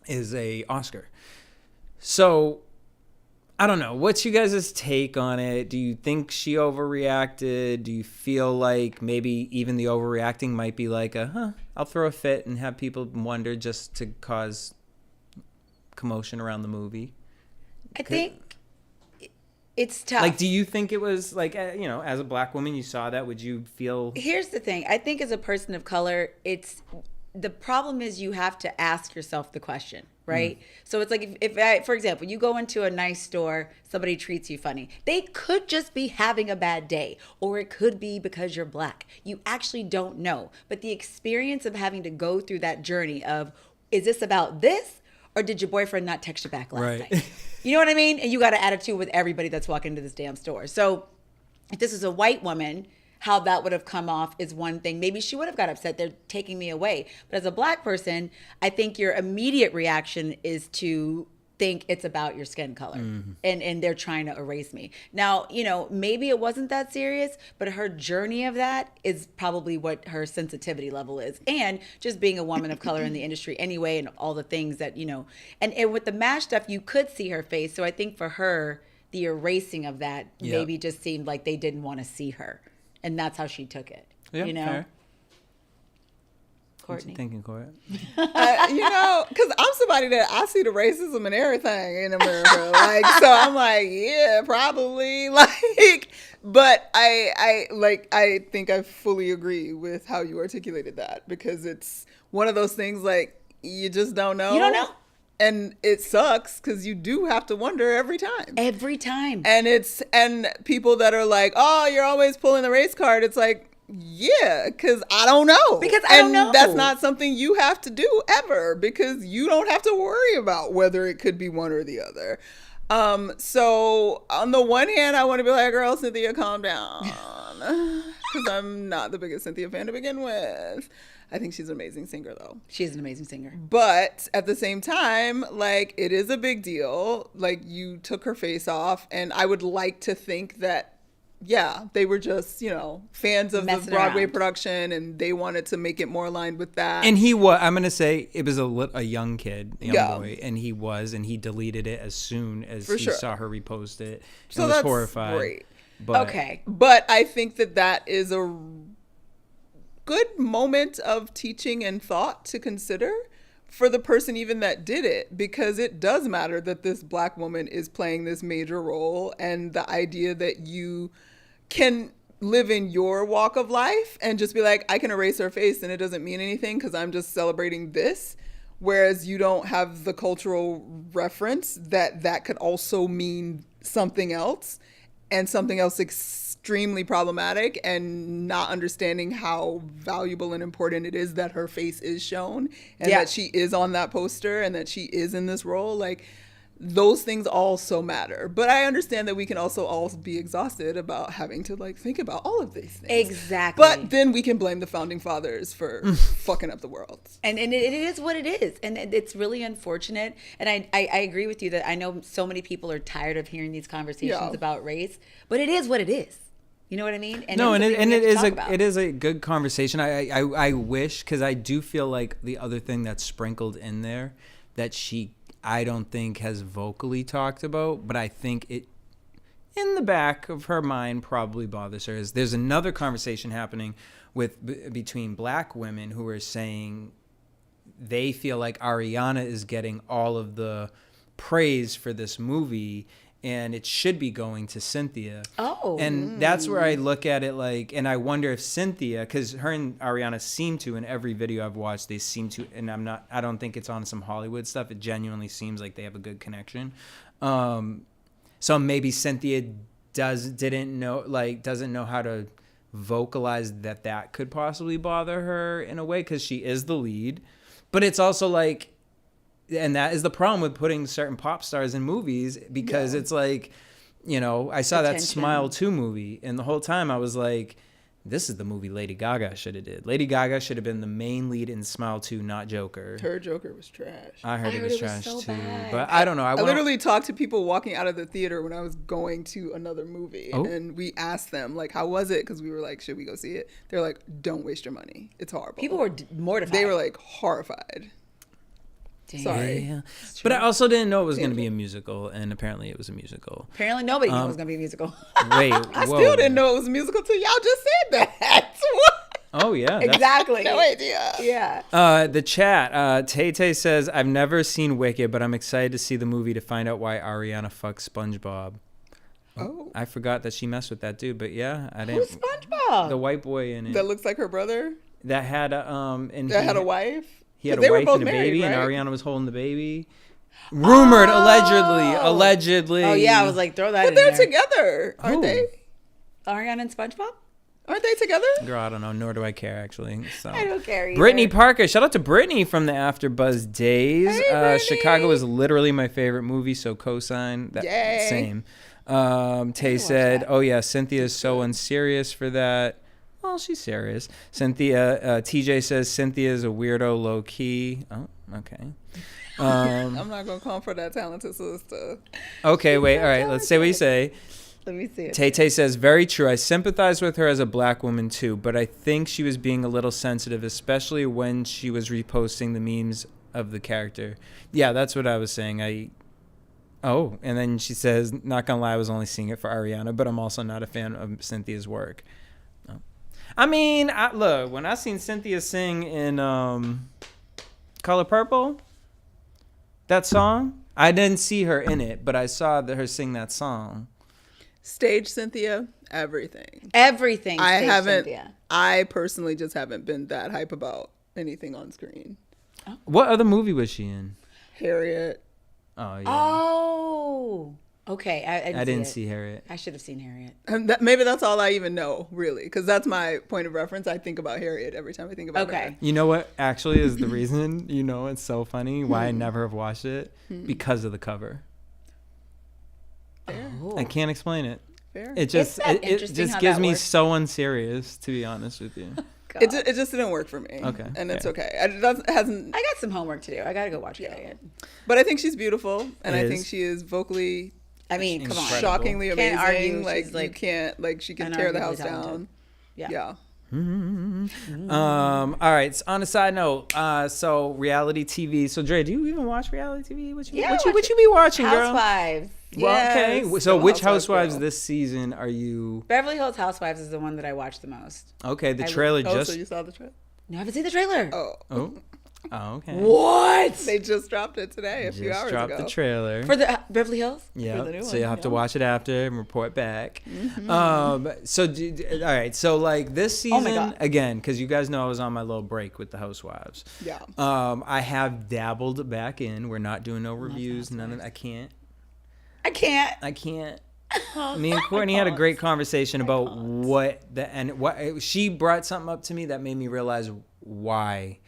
is a Oscar. So I don't know. What's you guys' take on it? Do you think she overreacted? Do you feel like maybe even the overreacting might be like I'll throw a fit and have people wonder just to cause commotion around the movie? I think it's tough. Like, do you think it was like, as a black woman, you saw that? Would you feel? Here's the thing. I think as a person of color, the problem is you have to ask yourself the question, right? So it's like if for example, you go into a nice store, somebody treats you funny. They could just be having a bad day, or it could be because you're black. You actually don't know. But the experience of having to go through that journey of, is this about this, or did your boyfriend not text you back last night? You know what I mean? And you got an attitude with everybody that's walking into this damn store. So if this is a white woman, how that would have come off is one thing. Maybe she would have got upset. They're taking me away. But as a black person, I think your immediate reaction is to think it's about your skin color, and they're trying to erase me. Now, maybe it wasn't that serious, but her journey of that is probably what her sensitivity level is. And just being a woman of color in the industry anyway, and all the things that, and with the MASH stuff, you could see her face. So I think for her, the erasing of that maybe just seemed like they didn't want to see her. And that's how she took it. Yeah, fair. Courtney. What you thinking, Court? Because I'm somebody that I see the racism and everything in America. Like, so I'm like, yeah, probably. Like, but I think I fully agree with how you articulated that, because it's one of those things, like, you just don't know. You don't know. And it sucks, because you do have to wonder every time. Every time. And people that are like, oh, you're always pulling the race card. It's like, yeah, because I don't know. Because I don't know. That's not something you have to do ever, because you don't have to worry about whether it could be one or the other. So on the one hand, I want to be like, girl, Cynthia, calm down. Because I'm not the biggest Cynthia fan to begin with. I think she's an amazing singer, though. She's an amazing singer. But at the same time, like, it is a big deal. Like, you took her face off, and I would like to think that, yeah, they were just, fans of the Broadway production, and they wanted to make it more aligned with that. And he was, I'm going to say, it was a young kid, boy, and he deleted it as soon as he saw her repost it. So and was that's horrified. Great. But, okay. But I think that is a good moment of teaching and thought to consider for the person even that did it, because it does matter that this black woman is playing this major role, and the idea that you can live in your walk of life and just be like, I can erase her face and it doesn't mean anything because I'm just celebrating this, whereas you don't have the cultural reference that could also mean something else, and something else extremely problematic, and not understanding how valuable and important it is that her face is shown, and that she is on that poster, and that she is in this role. Like, those things also matter. But I understand that we can also all be exhausted about having to, like, think about all of these things. Exactly. But then we can blame the founding fathers for fucking up the world. And it is what it is. And it's really unfortunate. And I agree with you that I know so many people are tired of hearing these conversations about race, but it is what it is. You know what I mean? And it is a good conversation. I wish, because I do feel like the other thing that's sprinkled in there that I don't think has vocally talked about, but I think it in the back of her mind probably bothers her, is there's another conversation happening between black women who are saying they feel like Ariana is getting all of the praise for this movie and it should be going to Cynthia. Oh. And that's where I look at it like, and I wonder if Cynthia, because her and Ariana seem to, in every video I've watched, they seem to, and I don't think it's on some Hollywood stuff. It genuinely seems like they have a good connection. So maybe Cynthia doesn't know how to vocalize that could possibly bother her in a way, because she is the lead. But it's also like, and that is the problem with putting certain pop stars in movies, because it's like, you know, I saw that Smile 2 movie, and the whole time I was like, this is the movie Lady Gaga should have did. Lady Gaga should have been the main lead in Smile 2, not Joker. Her Joker was trash. I heard it was trash so too. bad. But I don't know. I literally talked to people walking out of the theater when I was going to another movie. Oh. And we asked them, like, how was it? Because we were like, should we go see it? They're like, don't waste your money. It's horrible. People were mortified. They were like horrified. Dang. Sorry. Yeah. But I also didn't know it was going to be a musical, and apparently it was a musical. Apparently nobody knew it was going to be a musical. Wait, I still didn't know it was a musical till y'all just said that. What? Oh, yeah. that's- Exactly. No idea. Yeah. The chat, Tay says, I've never seen Wicked, but I'm excited to see the movie to find out why Ariana fucks SpongeBob. Oh. I forgot that she messed with that dude, but yeah, I didn't. Who's SpongeBob? The white boy in it. That looks like her brother. That had a Had a wife. He had a They were wife both and a married, baby, and right? Ariana was holding the baby. Rumored, allegedly. Oh yeah, I was like, throw that But in they're there. together, aren't Who? they? Ariana and SpongeBob? Aren't they together? Girl, I don't know, nor do I care, actually. So. I don't care either. Brittany Parker, shout out to Brittany from the AfterBuzz days. Hey, Brittany. Chicago is literally my favorite movie, so cosign. That Yay. same. Tay said, "Oh yeah, Cynthia is so unserious for that." Well, she's serious. Cynthia, TJ says Cynthia is a weirdo, low key. Oh, okay. I'm not gonna call for that talented sister. Okay, wait. All right, let's say what you say. Let me see it. Tay Tay says, very true. I sympathize with her as a black woman too, but I think she was being a little sensitive, especially when she was reposting the memes of the character. Yeah, that's what I was saying. Oh, and then she says, not gonna lie, I was only seeing it for Ariana, but I'm also not a fan of Cynthia's work. Oh. I mean, look, when I seen Cynthia sing in Color Purple, that song, I didn't see her in it, but I saw her sing that song. Stage Cynthia, everything. Everything. I stage haven't. Cynthia. I personally just haven't been that hype about anything on screen. What other movie was she in? Harriet. Oh, yeah. Oh. Okay. I didn't see Harriet. I should have seen Harriet. And maybe that's all I even know, really, because that's my point of reference. I think about Harriet every time I think about her. Okay. You know what actually is the reason, it's so funny why I never have watched it? Because of the cover. Fair. Oh. I can't explain it. Fair. It just that it interesting just how gives that me works? so unserious, to be honest with you. It just didn't work for me. Okay, And it's fair. okay. It hasn't. I got some homework to do. I got to go watch Harriet. But I think she's beautiful, and I Is. think she is vocally I mean, come on. Incredible. shockingly Can't amazing. argue. Like She's, you like, can't she can tear the house unarguably down. talented. Yeah. All right. So on a side note, so reality TV. So Dre, do you even watch reality TV? What you be watching, girl? Housewives. Well, okay. Yes. So Go which Housewives, Housewives girl. this season are you? Beverly Hills Housewives is the one that I watch the most. Okay, the I- trailer Oh, just. so you saw the trailer? No, I haven't seen the trailer. Oh, Okay. What? they just dropped it today, a few Just hours dropped ago. the trailer. For the Beverly Hills? Yeah, the new so one, you'll have to yeah. watch it after and report back. Mm-hmm. All right, so like this Oh my season, God. again, because you guys know I was on my little break with the Housewives. Yeah. I have dabbled back in. We're not doing no reviews. None of I can't. I can't. Me and Courtney had a great conversation about what she brought something up to me that made me realize why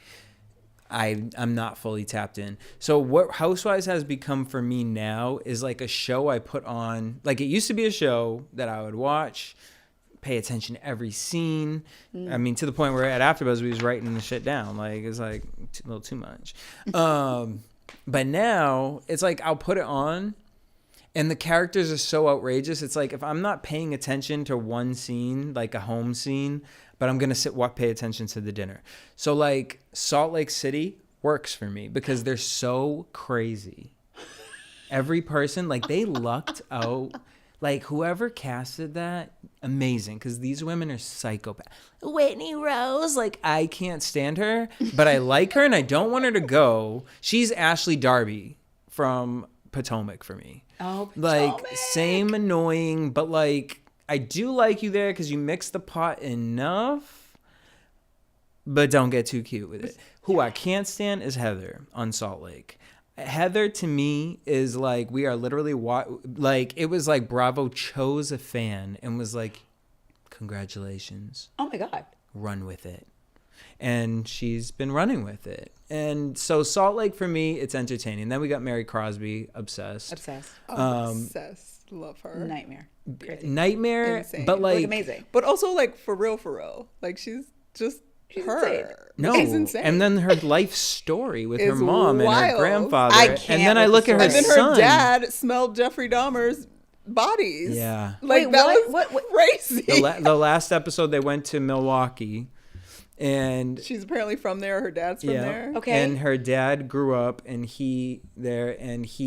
I'm not fully tapped in. So what Housewives has become for me now is like a show I put on. Like it used to be a show that I would watch, pay attention to every scene. I mean, to the point where at AfterBuzz we was writing the shit down. Like it's like a little too much. But now it's like I'll put it on. And the characters are so outrageous. It's like if I'm not paying attention to one scene, like a home scene, but I'm going to pay attention to the dinner. So like Salt Lake City works for me because they're so crazy. Every person, like they lucked out. Like whoever casted that, amazing. Because these women are psychopaths. Whitney Rose, like I can't stand her, but I like her and I don't want her to go. She's Ashley Darby from Potomac for me. Oh, like Potomac. same annoying, but like I do like you there because you mix the pot enough, but don't get too cute with it. Who I can't stand is Heather on Salt Lake. Heather to me is like we are literally like it was like Bravo chose a fan and was like, congratulations, Oh my God. run with it. and she's been running with it. And so Salt Lake for me, it's entertaining. Then we got Mary Crosby, obsessed. Obsessed. Love her. Nightmare. Crazy. Nightmare, Insane. but like amazing. But also like for real. Like she's just her. insane. No, She's insane. and then her life story with her It's mom and her wild. grandfather. I And can't then I with look the at her and then son. her dad smelled Jeffrey Dahmer's bodies. Yeah. Like Wait, that what? was crazy. The last episode they went to Milwaukee, and She's apparently from there. Her dad's from there. Okay. and her dad grew up and he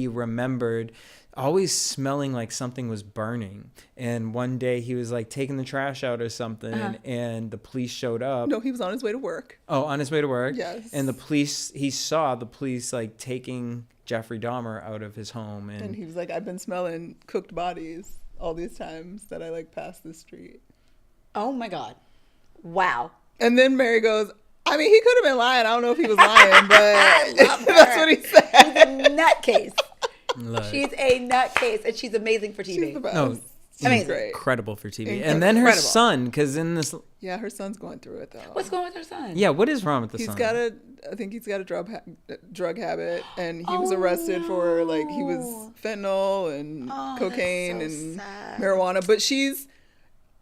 remembered always smelling like something was burning. And one day he was like taking the trash out or something, and the police showed up. No, he was on his way to work. Oh, on his way to work. Yes. And he saw the police like taking Jeffrey Dahmer out of his home, And he was like, I've been smelling cooked bodies all these times that I like pass the street. Oh my God. Wow. And then Mary goes, I mean, he could have been lying. I don't know if he was lying, but love that's her. what he said. She's a nutcase. Look, She's a nutcase, and she's amazing for TV. She's the best. No, She's great. incredible for TV. And then her Incredible. son, because in this, Yeah, her son's going through it though. What's going on with her son? yeah, what is wrong with the son? I think he's got a drug habit, and he was arrested for like he was fentanyl and cocaine that's so and sad. marijuana. But she's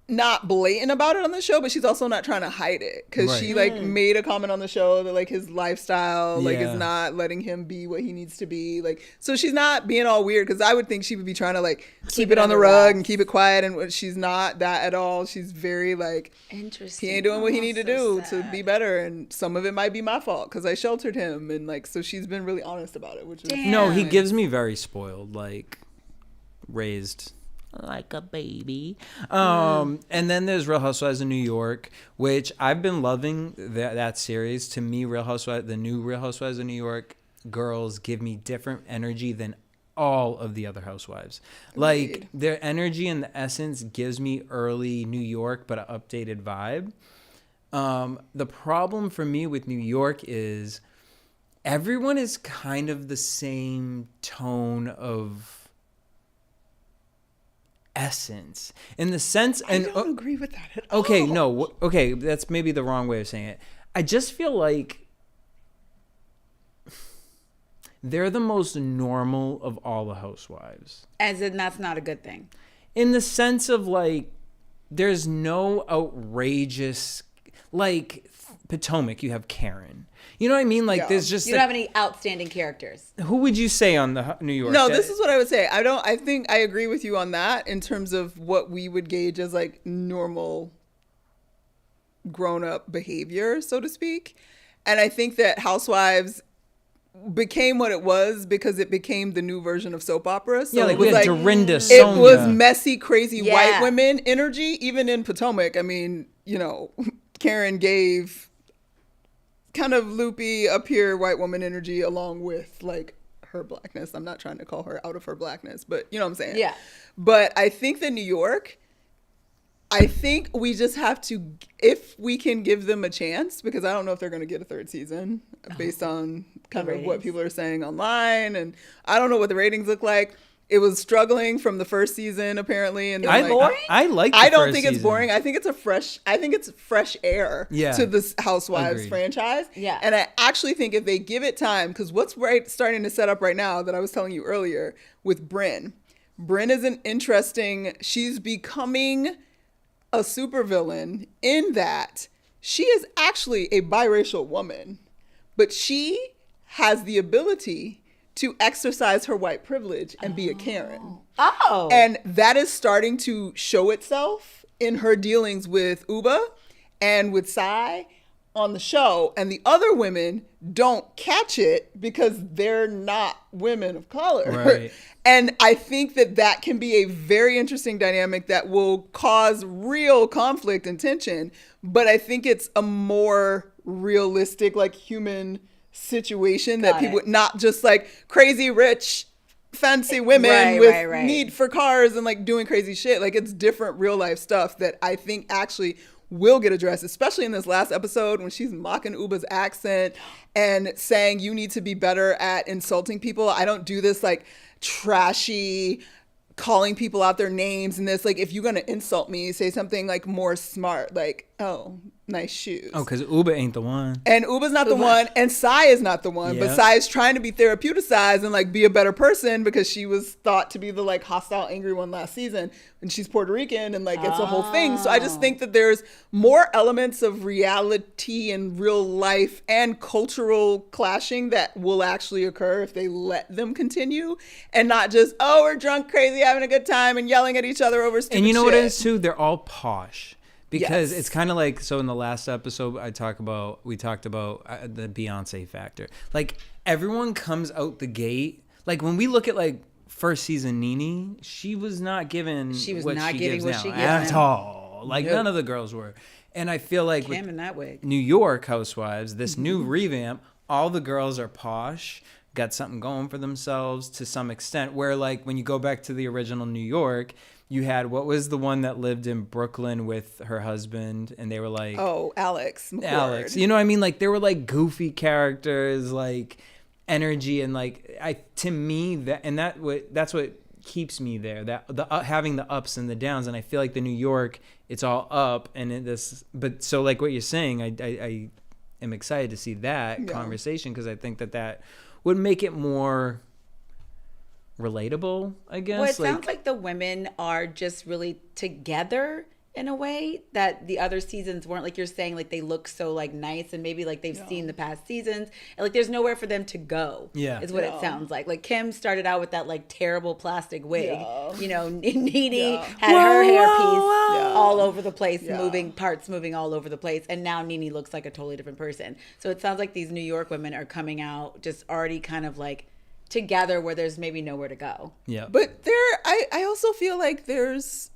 not blatant about it on the show, but she's also not trying to hide it because she Right. like made a comment on the show that like his lifestyle like Yeah. is not letting him be what he needs to be. Like, so she's not being all weird because I would think she would be trying to like keep it on the rug and keep it quiet, and she's not that at all. She's very like, Interesting. he ain't doing what he Oh, need to so do to sad. be better, and some of it might be my fault because I sheltered him, and like so she's been really honest about it, which is Damn. No, he nice. gives me very spoiled, like raised like a baby. And then there's Real Housewives of New York, which I've been loving that series. To me, the new Real Housewives of New York girls give me different energy than all of the other housewives. Like Agreed. their energy and the essence gives me early New York, but an updated vibe. The problem for me with New York is everyone is kind of the same tone of essence in the sense, I and don't agree with that at all. okay, no, okay, that's maybe the wrong way of saying it. I just feel like they're the most normal of all the housewives. As in, that's not a good thing. In the sense of like, there's no outrageous, like Potomac, you have Karen. You know what I mean? Like Yeah. there's just You don't have any outstanding characters. who would you say on the New York? No, this is what I would say. I think I agree with you on that in terms of what we would gauge as like normal grown up behavior, so to speak. And I think that Housewives became what it was because it became the new version of soap opera. So Yeah, like it we was had like Dorinda, it Sonia. was messy, crazy Yeah. white women energy, even in Potomac. I mean, you know, Karen gave kind of loopy up here white woman energy along with like her blackness. I'm not trying to call her out of her blackness, but you know what I'm saying? Yeah. But I think that New York, I think we just have to, if we can give them a chance, because I don't know if they're going to get a third season based on kind of what ratings. people are saying online. And I don't know what the ratings look like. It was struggling from the first season apparently. And then, I like, like. I don't think it's boring. I think it's fresh air Yeah. to this Housewives Agreed. franchise. Yeah. And I actually think if they give it time, because what's starting to set up right now that I was telling you earlier with Brynn. Brynn is an interesting, she's becoming a supervillain in that she is actually a biracial woman, but she has the ability to exercise her white privilege and be a Karen. Oh. And that is starting to show itself in her dealings with Uba and with Sai on the show. And the other women don't catch it because they're not women of color. Right. And I think that can be a very interesting dynamic that will cause real conflict and tension. But I think it's a more realistic, like human situation that Got people, it. not just like crazy rich fancy women Right, with right. need for cars and like doing crazy shit. Like it's different real life stuff that I think actually will get addressed, especially in this last episode when she's mocking Uba's accent and saying you need to be better at insulting people. I don't do this like trashy calling people out their names and this, like if you're gonna insult me, say something like more smart, like, oh, nice shoes. Oh, because Uba ain't the one. And Uba's not the one, and Sai is not the one. But Yep. Sai is trying to be therapeuticized and like be a better person because she was thought to be the like hostile, angry one last season, and she's Puerto Rican, and like it's a whole thing. So I just think that there's more elements of reality and real life and cultural clashing that will actually occur if they let them continue, and not just we're drunk, crazy, having a good time, and yelling at each other over stupid And you know shit. what it is too? They're all posh. Because Yes. it's kind of like, so in the last episode, we talked about the Beyonce factor. Like, everyone comes out the gate. Like, when we look at, like, first season Nene, she was not given She was what not she giving gives what now she gives at now. all. Like, Nope. none of the girls were. And I feel like Kim with in that wig. New York Housewives, this new revamp, all the girls are posh, got something going for themselves to some extent. Where, like, when you go back to the original New York, you had, what was the one that lived in Brooklyn with her husband, and they were like, Alex McCord. Alex, you know what I mean? Like, they were like goofy characters, like energy, and like to me that's what keeps me there. That having the ups and the downs, and I feel like the New York, it's all up, and but so like what you're saying, I am excited to see that conversation, because I think that would make it more relatable, I guess. Well, it sounds like the women are just really together in a way that the other seasons weren't. Like you're saying, like they look so like nice, and maybe like they've seen the past seasons, and like there's nowhere for them to go. Yeah. Is what it sounds like. Like Kim started out with that like terrible plastic wig. You know, Nene had her hairpiece all over the place, moving all over the place, and now Nene looks like a totally different person. So it sounds like these New York women are coming out just already kind of like together, where there's maybe nowhere to go. Yeah. But I also feel like there's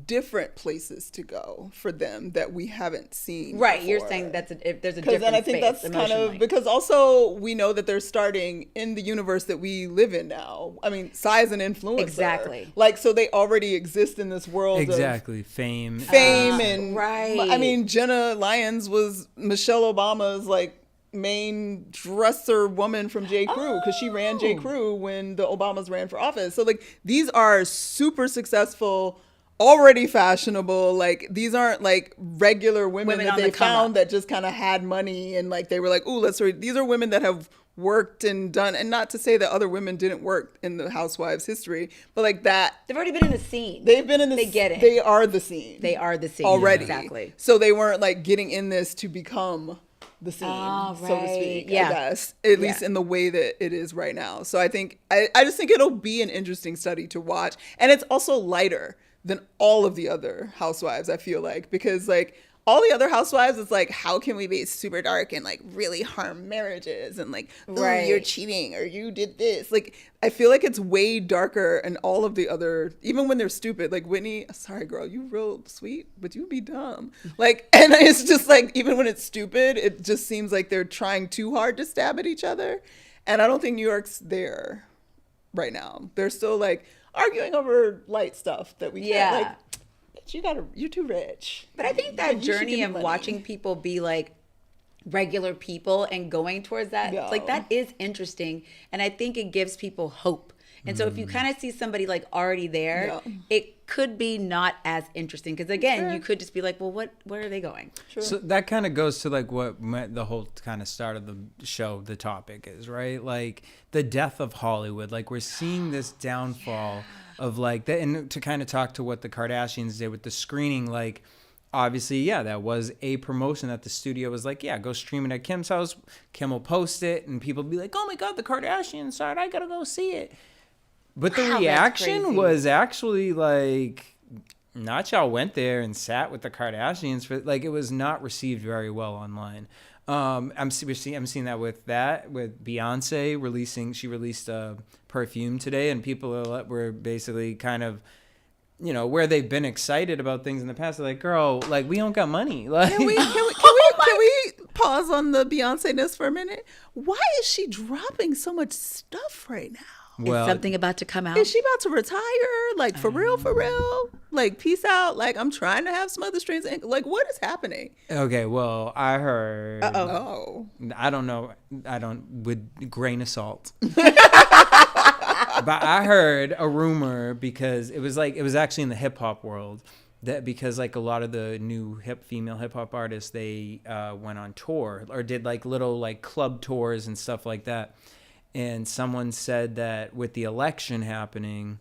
different places to go for them that we haven't seen. Right, before. you're saying if there's a Because different then I think space, that's kind of emotionally. because also we know that they're starting in the universe that we live in now. I mean, Sai is an influencer. Exactly. Like, so they already exist in this world Exactly. Fame. of fame and right. I mean, Jenna Lyons was Michelle Obama's like main dresser woman from J. Crew, because she ran J. Crew when the Obamas ran for office. So like these are super successful, already fashionable. Like these aren't like regular women that on they the come found up. that just kind of had money and like they were like, ooh, let's read. These are women that have worked and done, and not to say that other women didn't work in the Housewives history, but like that They've already been in the scene. they've been in the They get it. They are the scene. They are the scene. already. Exactly. So they weren't like getting in this to become the scene, Oh, so to right. speak. Yeah. I guess at least in the way that it is right now. So I think I just think it'll be an interesting study to watch, and it's also lighter than all of the other Housewives. I feel like, because like all the other Housewives, it's like, how can we be super dark and like really harm marriages and like, oh, Right. you're cheating or you did this. Like, I feel like it's way darker, and all of the other, even when they're stupid, like Whitney, sorry girl, you real sweet, but you be dumb. Like, and it's just like, even when it's stupid, it just seems like they're trying too hard to stab at each other. And I don't think New York's there right now. They're still like arguing over light stuff that we can't, like, you're too rich. But I think that You should give journey me of money. watching people be like regular people and going towards that, Yeah. like that is interesting. And I think it gives people hope. And so if you kind of see somebody like already there, Yeah. it could be not as interesting. Because again, you could just be like, well, where are they going? So that kind of goes to like what the whole kind of start of the show, the topic is, right? Like the death of Hollywood. Like we're seeing this downfall of like that. And to kind of talk to what the Kardashians did with the screening, like obviously, yeah, that was a promotion that the studio was like, yeah, go stream it at Kim's house. Kim will post it and people be like, oh my God, the Kardashians started. I got to go see it. But the Wow, that's reaction crazy. was actually like, not y'all went there and sat with the Kardashians for like, it was not received very well online. I'm seeing that with Beyonce releasing. She released a perfume today, and people were basically kind of, you know, where they've been excited about things in the past. They're like, girl, like we don't got money. Like, Can we pause on the Beyonce-ness for a minute? Why is she dropping so much stuff right now? well, Is something about to come out? Is she about to retire? Like, for real, for real? Like, peace out. Like, I'm trying to have some other streams. Like, what is happening? okay, well, I heard. Oh. I don't know. With grain of salt. But I heard a rumor because it was actually in the hip hop world that because like a lot of the new female hip hop artists, they went on tour or did like little like club tours and stuff like that. And someone said that with the election happening,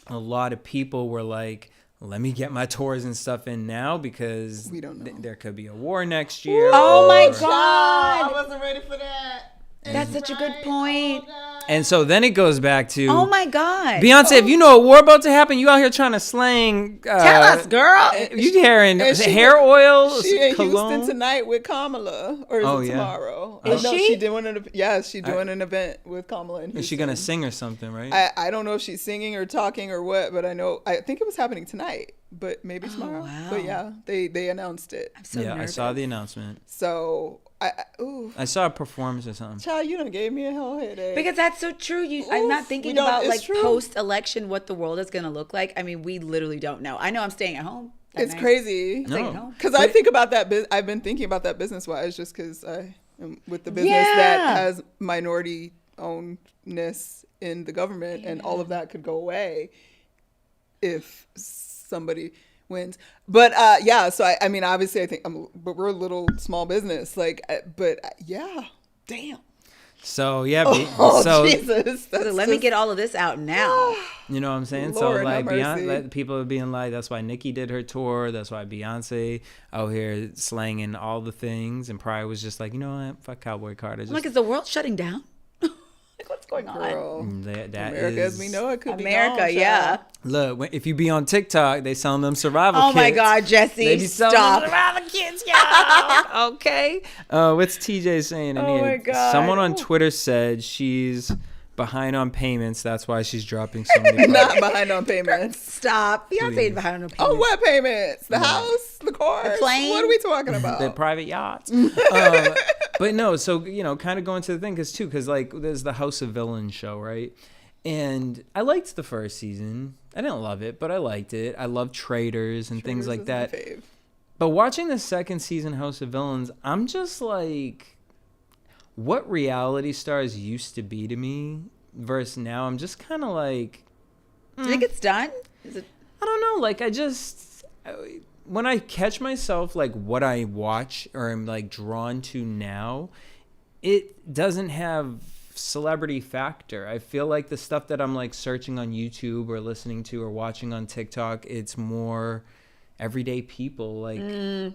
a lot of people were like, let me get my tours and stuff in now because we don't know. There could be a war next year. Oh my I God. wasn't ready for that. That's such a good point. And so then it goes back to, Oh my God. Beyonce, if you know a war about to happen, you out here trying to slang. Tell us, girl. You hearing And she hair oil, She in cologne? Houston tonight with Kamala, or is it tomorrow? Is no, she? she doing an she's doing an event with Kamala in Houston. Is she gonna sing or something, right? I don't know if she's singing or talking or what, but I think it was happening tonight, but maybe tomorrow. wow. But yeah, they announced it. I'm so yeah, nervous. I saw the announcement. So I saw a performance or something. child, you done gave me a whole headache. Because that's so true. I'm not thinking we don't- about it's like true. post-election what the world is going to look like. I mean, we literally don't know. I know I'm staying at home. that It's night. crazy. Staying at No. home. Because I think about that. I've been thinking about that business wise, just because I am with the business that has minority ownedness in the government, and all of that could go away if somebody wins. But so I mean, obviously, I think but we're a little small business, yeah, damn. So yeah, Oh so Jesus! So let me get all of this out now. you know what I'm saying. Lord, so have like mercy. Beyonce, people are being like, that's why Nicki did her tour. That's why Beyonce out here slanging all the things, and Pryor was just like, you know what, fuck Cowboy Carter. I'm like, is the world shutting down? Like, what's going on? Girl, that America as we know it could America, be gone, yeah. child. Look, if you be on TikTok, they selling them survival Oh kits. my God, Jesse, They be selling stop. them survival kits, y'all. Okay. What's TJ saying in Oh here? my God. Someone on Twitter said she's behind on payments. That's why she's dropping so many. Not behind on payments. Stop. Beyonce ain't behind on payments. Oh, what payments? The house, the cars, plane? What are we talking about? The private yachts. But no, so, kind of going to the thing, because like there's the House of Villains show, right? And I liked the first season. I didn't love it, but I liked it. I love traders and things like that. But watching the second season House of Villains, I'm just like, what reality stars used to be to me versus now, I'm just kind of like, Do you think it's done? Is it? I don't know. Like, when I catch myself, like, what I watch or am, like, drawn to now, it doesn't have celebrity factor. I feel like the stuff that I'm, like, searching on YouTube or listening to or watching on TikTok, it's more everyday people, like,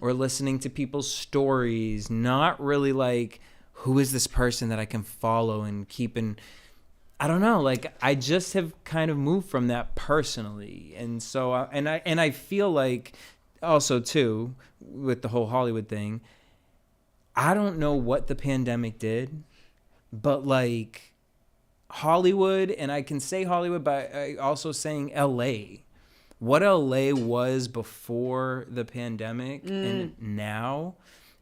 or listening to people's stories, not really, like, who is this person that I can follow and keep in... I don't know. Like, I just have kind of moved from that personally. And so, I feel like... Also, too, with the whole Hollywood thing, I don't know what the pandemic did, but like Hollywood, and I can say Hollywood, but also saying LA, what LA was before the pandemic and now,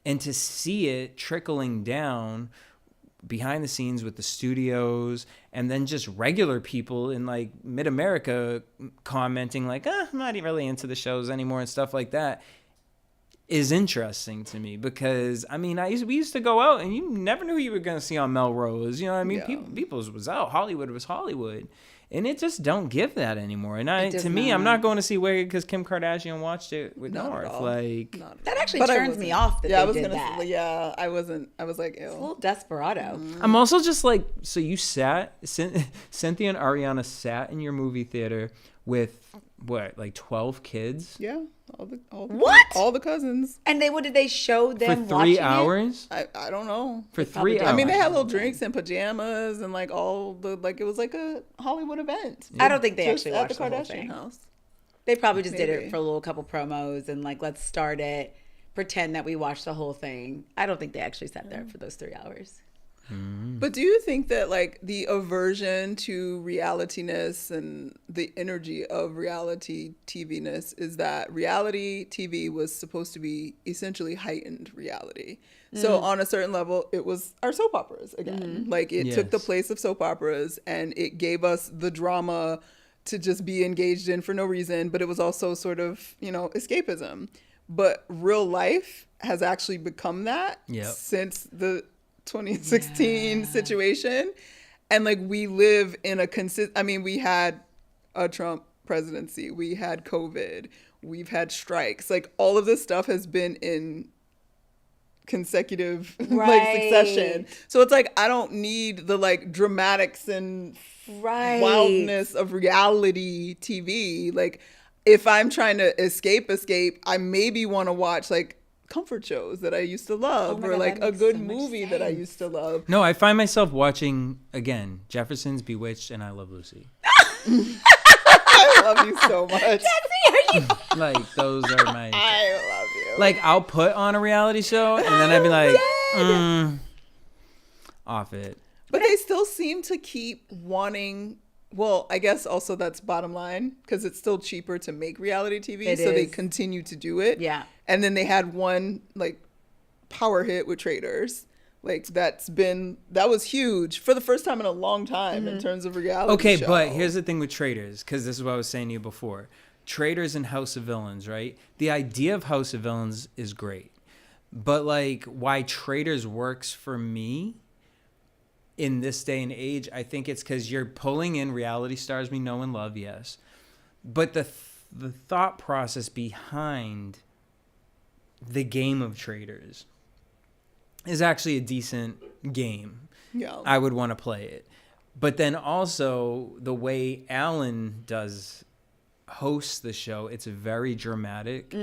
and to see it trickling down behind the scenes with the studios and then just regular people in like mid-America commenting like, I'm not really into the shows anymore and stuff like that is interesting to me because I mean, we used to go out and you never knew who you were going to see on Melrose. You know what I mean? Yeah. People was out. Hollywood was Hollywood. And it just don't give that anymore. And does to me, not. I'm not going to see Wicked because Kim Kardashian watched it with Not at North. all. Like, Not at That all. actually But I turns me wasn't. off that Yeah, I they was did gonna that. say, yeah, I wasn't. I was like, ew. It's a little desperado. I'm also just like, so you Cynthia and Ariana sat in your movie theater with what, like 12 kids Yeah, What? All the cousins. And what did they show for them 3 watching it? hours? I don't know. For probably 3 did. hours. I mean, they had little drinks and pajamas and like all the it was like a Hollywood event. I don't think they Just actually at the watched the whole Kardashian thing. house. They probably just did Maybe. it for a little couple promos and like, let's start it, pretend that we watched the whole thing. I don't think they actually sat there for those 3 hours. But do you think that like the aversion to realityness and the energy of reality TV-ness is that reality TV was supposed to be essentially heightened reality? So on a certain level, it was our soap operas again. Like it took the Yes. place of soap operas and it gave us the drama to just be engaged in for no reason, but it was also sort of, escapism. But real life has actually become that Yep. since the 2016 situation. And like we live in we had a Trump presidency, we had COVID, We've had strikes. Like, all of this stuff has been in consecutive succession. So it's like, I don't need the like dramatics and wildness of reality TV. Like, if I'm trying to escape, I maybe want to watch like comfort shows that I used to love, or like a good movie that I used to love. No, I find myself watching again Jeffersons, Bewitched, and I Love Lucy. I love you so much. Like, those are my. I love you. Like, I'll put on a reality show and then I'd be like, off it. But they still seem to keep wanting. Well, I guess also that's bottom line, because it's still cheaper to make reality TV, so they continue to do it. Yeah. And then they had one like power hit with Traders. Like, that was huge for the first time in a long time in terms of reality. Okay, show. but here's the thing with Traders, because this is what I was saying to you before. Traders and House of Villains, right? The idea of House of Villains is great. But like, why Traders works for me in this day and age, I think it's because you're pulling in reality stars we know and love, yes. But the thought process behind the game of Traders is actually a decent game. Yeah. I would want to play it. But then also the way Alan hosts the show, it's very dramatic.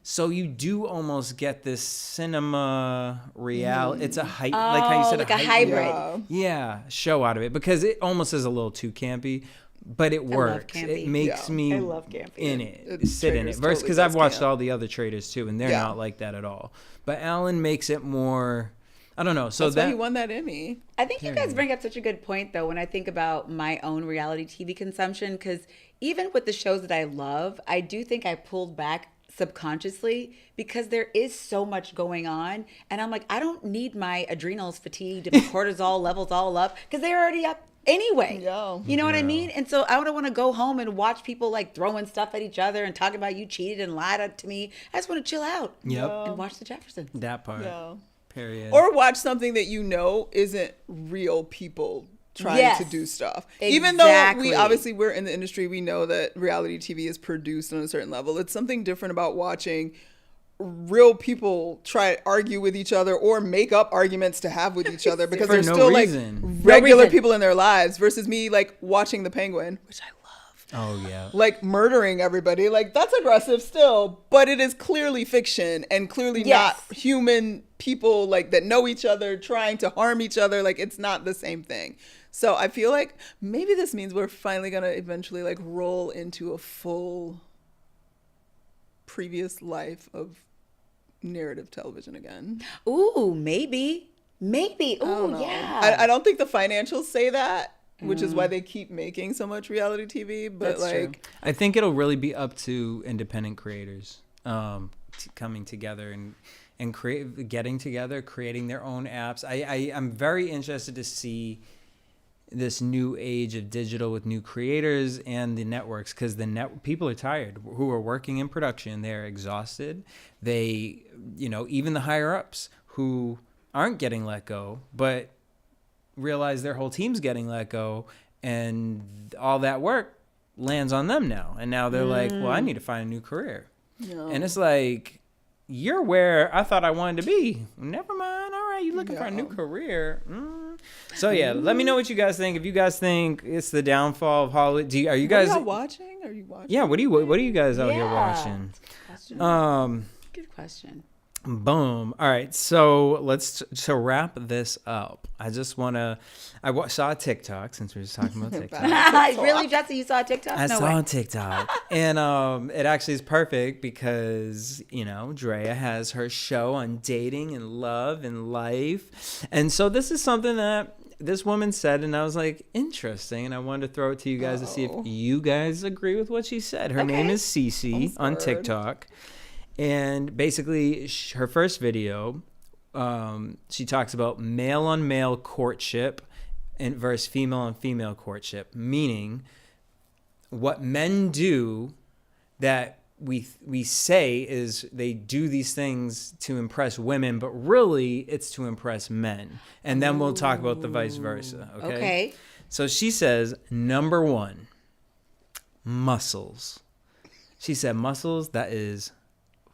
So you do almost get this cinema reality. It's a like how you said, like a hybrid. Yeah, show out of it, because it almost is a little too campy, but it works. It makes me I love campy. in it, sit in it. Traders Versus, because totally I've watched camp. all the other Traders too, and they're not like that at all. But Alan makes it more. I don't know. So that's why he won that Emmy. I think you guys bring up such a good point, though, when I think about my own reality TV consumption, because even with the shows that I love, I do think I pulled back subconsciously because there is so much going on. And I'm like, I don't need my adrenals fatigued and cortisol levels all up, because they're already up anyway. Yeah. You know what I mean? And so I don't want to go home and watch people like throwing stuff at each other and talking about you cheated and lied to me. I just want to chill out and watch the Jeffersons. that part. Yeah. Period. Or watch something that you know isn't real people trying to do stuff. Even though we're in the industry, we know that reality TV is produced on a certain level. It's something different about watching real people try to argue with each other or make up arguments to have with each other, because there's still like regular people in their lives, versus me like watching The Penguin, which I love. Oh yeah. Like murdering everybody. Like, that's aggressive still, but it is clearly fiction and clearly not human people like that know each other trying to harm each other. Like, it's not the same thing. So I feel like maybe this means we're finally going to eventually like roll into a full previous life of narrative television again. Ooh, maybe. Ooh, yeah. I don't think the financials say that, which is why they keep making so much reality TV. But That's true. I think it'll really be up to independent creators coming together and getting together, creating their own apps. I'm very interested to see this new age of digital with new creators and the networks, because people are tired who are working in production. They're exhausted. They, even the higher ups who aren't getting let go, but realize their whole team's getting let go, and all that work lands on them now. And now they're like, well, I need to find a new career. Yeah. And it's like, you're where I thought I wanted to be. Never mind. All right, you looking for a new career. So yeah, let me know what you guys think. If you guys think it's the downfall of Hollywood, are you guys watching? Are you watching? Yeah, what are you guys out here watching? Good question. Boom. All right. So to wrap this up, I just want to, saw a TikTok, since we were just talking about TikTok. Really, Jesse, you saw a TikTok? I saw a TikTok. And it actually is perfect because, Drea has her show on dating and love and life. And so this is something that this woman said, and I was like, interesting. And I wanted to throw it to you guys to see if you guys agree with what she said. Her name is Cece on TikTok. And basically, her first video, she talks about male on male courtship versus female on female courtship, meaning what men do that we say is they do these things to impress women, but really it's to impress men. And then we'll talk about the vice versa. Okay. So she says, number one, muscles. She said, muscles, that is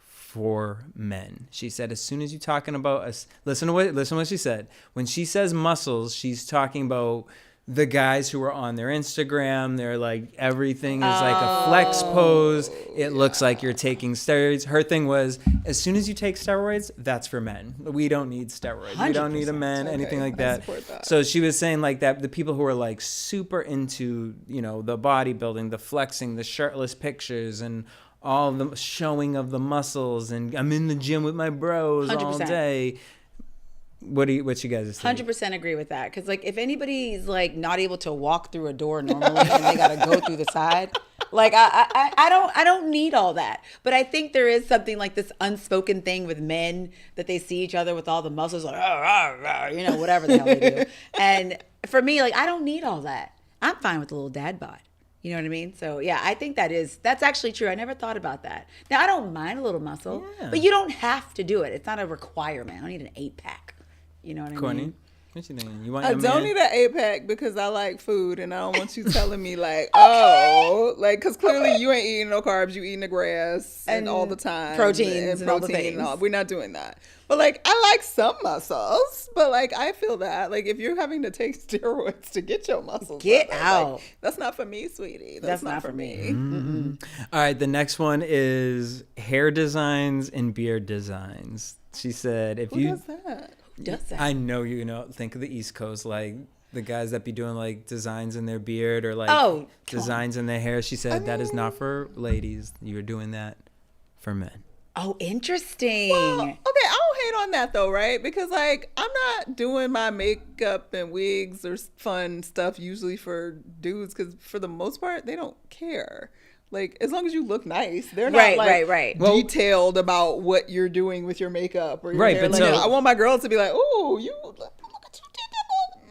for men. She said, as soon as you're talking about us, listen to what she said. When she says muscles, she's talking about the guys who are on their Instagram. They're like, everything is like a flex pose. It looks like you're taking steroids. Her thing was, as soon as you take steroids, that's for men. We don't need steroids. We don't need a man, anything like that. So she was saying like that the people who are like super into, the bodybuilding, the flexing, the shirtless pictures, and all the showing of the muscles, and I'm in the gym with my bros 100%. all day. What you guys think? 100% agree with that. Because like if anybody's like not able to walk through a door normally and they got to go through the side, like I don't need all that. But I think there is something like this unspoken thing with men that they see each other with all the muscles, like whatever the hell they do. And for me, like I don't need all that. I'm fine with a little dad bod. You know what I mean? So yeah, I think that's actually true. I never thought about that. Now I don't mind a little muscle, but you don't have to do it. It's not a requirement. I don't need an 8-pack. You know what I Courtney, mean? what you thinking? You want I your don't man? need an 8-pack because I like food, and I don't want you telling me like, because clearly you ain't eating no carbs, you eating the grass and all the time, proteins and all the things. We're not doing that. But like, I like some muscles, but like, I feel that like if you're having to take steroids to get your muscles, Get up, out. Like, that's not for me, sweetie. That's not for me. Mm-hmm. All right, the next one is hair designs and beard designs. She said, if Who does that? Does that? I know think of the East Coast, like the guys that be doing like designs in their beard or like designs in their hair. She said that is not for ladies. You're doing that for men. Oh, interesting. Well, okay, I don't hate on that though, right? Because like I'm not doing my makeup and wigs or fun stuff usually for dudes, because for the most part they don't care. Like, as long as you look nice, they're not right. detailed about what you're doing with your makeup or your hair. But like, I want my girls to be like, "Oh, look at you did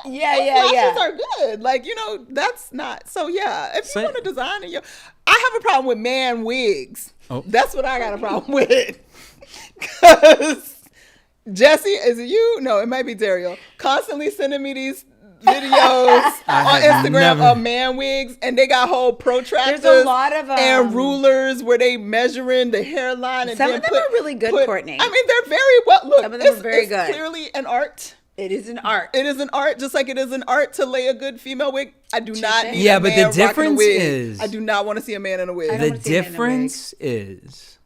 that. Yeah. Lashes are good." Like, that's not. So yeah, if you want to design it, I have a problem with man wigs. Oh. That's what I got a problem with. Because Jesse, is it you? No, it might be Dario. Constantly sending me these videos on Instagram of man wigs, and they got whole protractors. There's a lot of and rulers where they measuring the hairline. And some of them are really good, Courtney. I mean, they're very well. Look, some of them are very good. It's clearly an art. It is an art. It is an art, just like it is an art to lay a good female wig. I do not need Yeah, a but man the difference rocking a wig. is I do not want to see a man in a wig. The difference is,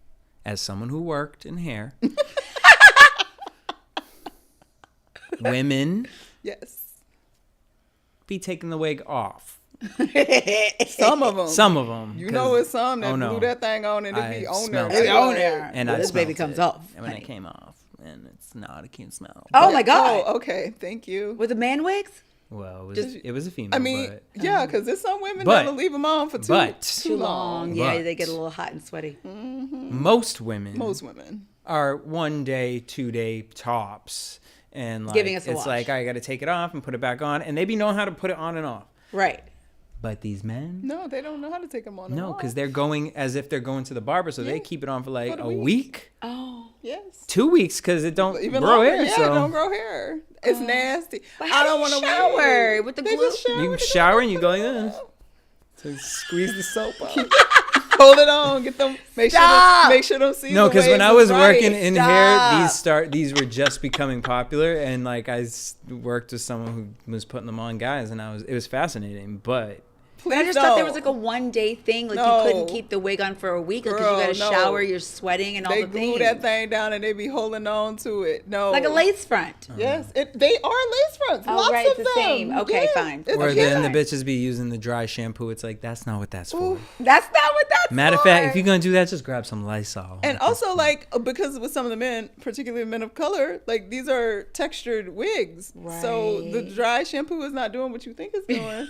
as someone who worked in hair, women be taking the wig off. Some of them. You know, it's some that glue that thing on and it be on there. It's on there. And this baby comes off. And when it came off, and it's not a cute smell. Oh my God. Oh, okay. Thank you. With the man wigs? Well, it was a female. I mean, because there's some women that'll leave them on for too long. Yeah, they get a little hot and sweaty. Mm-hmm. Most women are 1 day, 2 day tops. And like, giving us a it's wash. like, I got to take it off and put it back on. And they be knowing how to put it on and off. Right. But these men? No, they don't know how to take them on and off. No, because they're going as if they're going to the barber. So they keep it on for like a week. Oh. Yes. 2 weeks because it don't even grow longer. hair. Yeah, so. it don't grow hair. It's nasty. But I don't want to shower with the glue. You can shower and you go like this. So squeeze the soap up. Hold it on. Get them. Make sure them see. No, because when I was working in hair, these were just becoming popular, and like I worked with someone who was putting them on guys, and it was fascinating. But I just thought there was like a 1 day thing, like you couldn't keep the wig on for a week because you got to shower, you're sweating, and all the things. They glue that thing down and they be holding on to it. No, like a lace front. Yes, they are lace fronts. Oh, Lots right, of it's the them. same. Okay, fine. Or then the bitches be using the dry shampoo. It's like that's not what that's for. That's not what that's Matter of for. fact, if you're gonna do that, just grab some Lysol. And also, like, because with some of the men, particularly men of color, like these are textured wigs. Right. So the dry shampoo is not doing what you think it's doing.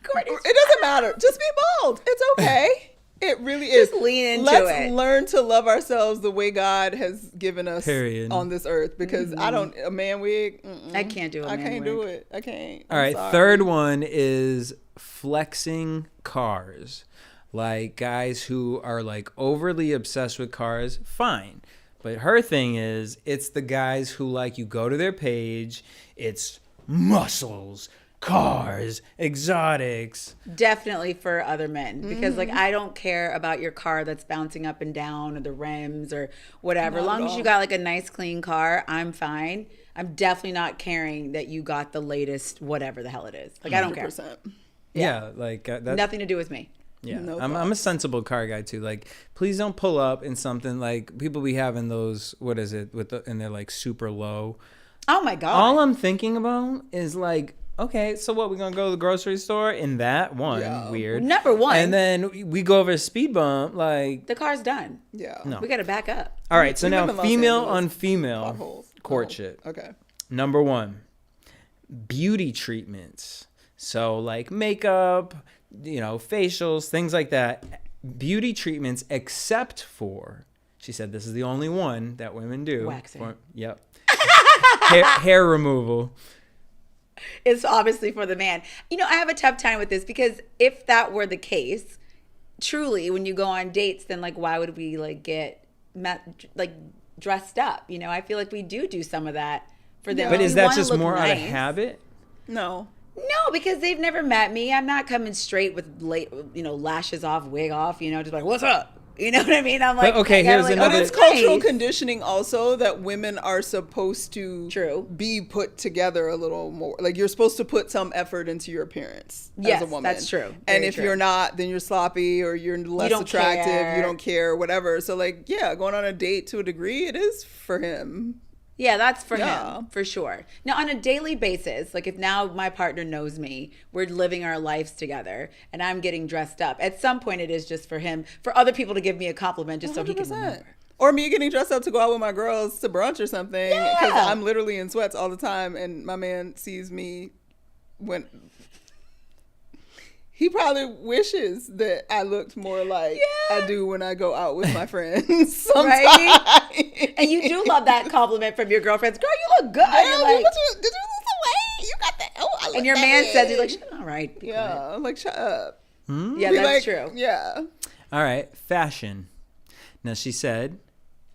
Courtney's It doesn't matter. Just be bold. It's okay. It really is. Just lean into Let's it. learn to love ourselves the way God has given us on this earth. Because a man wig. I can't do I can't do it. I can't. All right. Third one is flexing cars. Like guys who are like overly obsessed with cars, fine. But her thing is, it's the guys who like you go to their page, it's muscles, cars, exotics. Definitely for other men, because like I don't care about your car that's bouncing up and down or the rims or whatever. As long as you got like a nice clean car, I'm fine. I'm definitely not caring that you got the latest whatever the hell it is. Like I don't care. 100%. Yeah, like that. Nothing to do with me. Yeah, No I'm a sensible car guy too. Like, please don't pull up in something like people be having those. What is it with and they're like super low. Oh my god. All I'm thinking about is like, okay, so what? We're gonna go to the grocery store in that one weird Number one. and then we go over a speed bump. Like The car's done. Yeah. No. We got to back up. all right, so We live now in Los female Angeles. on female Potholes. courtship. Oh, okay. Number one, beauty treatments. So like makeup, facials, things like that. Beauty treatments, except for, she said this is the only one that women do. Waxing. Yep. hair removal. It's obviously for the man. I have a tough time with this because if that were the case, truly, when you go on dates, then like, why would we like get dressed up? I feel like we do some of that for them. But If is you that wanna just look more out of nice- habit? No. No, because they've never met me. I'm not coming straight with lashes off, wig off. Just like, what's up? You know what I mean? I'm like, okay, I gotta, here's like, another- But it's cultural nice. conditioning also that women are supposed to be put together a little more. Like you're supposed to put some effort into your appearance Yes, as a woman. that's true. And Very if true. you're not, then you're sloppy or you're less don't attractive. care. You don't care, whatever. So like, yeah, going on a date to a degree, it is for him. Yeah, that's for Yeah. him, for sure. Now, on a daily basis, like if now my partner knows me, we're living our lives together, and I'm getting dressed up, at some point it is just for him, for other people to give me a compliment just so he can 100%. remember. Or me getting dressed up to go out with my girls to brunch or something. Because Yeah. I'm literally in sweats all the time, and my man sees me when... He probably wishes that I looked more like I do when I go out with my friends. Sometimes. Right? And you do love that compliment from your girlfriends. Girl, you look good. Yeah, You're like, did you lose the weight? You got that. Oh, I look and your that man way. says, he's like, all right. Be Yeah, quiet." I'm like, shut up. Yeah, Be that's like, true. Yeah. All right, fashion. Now she said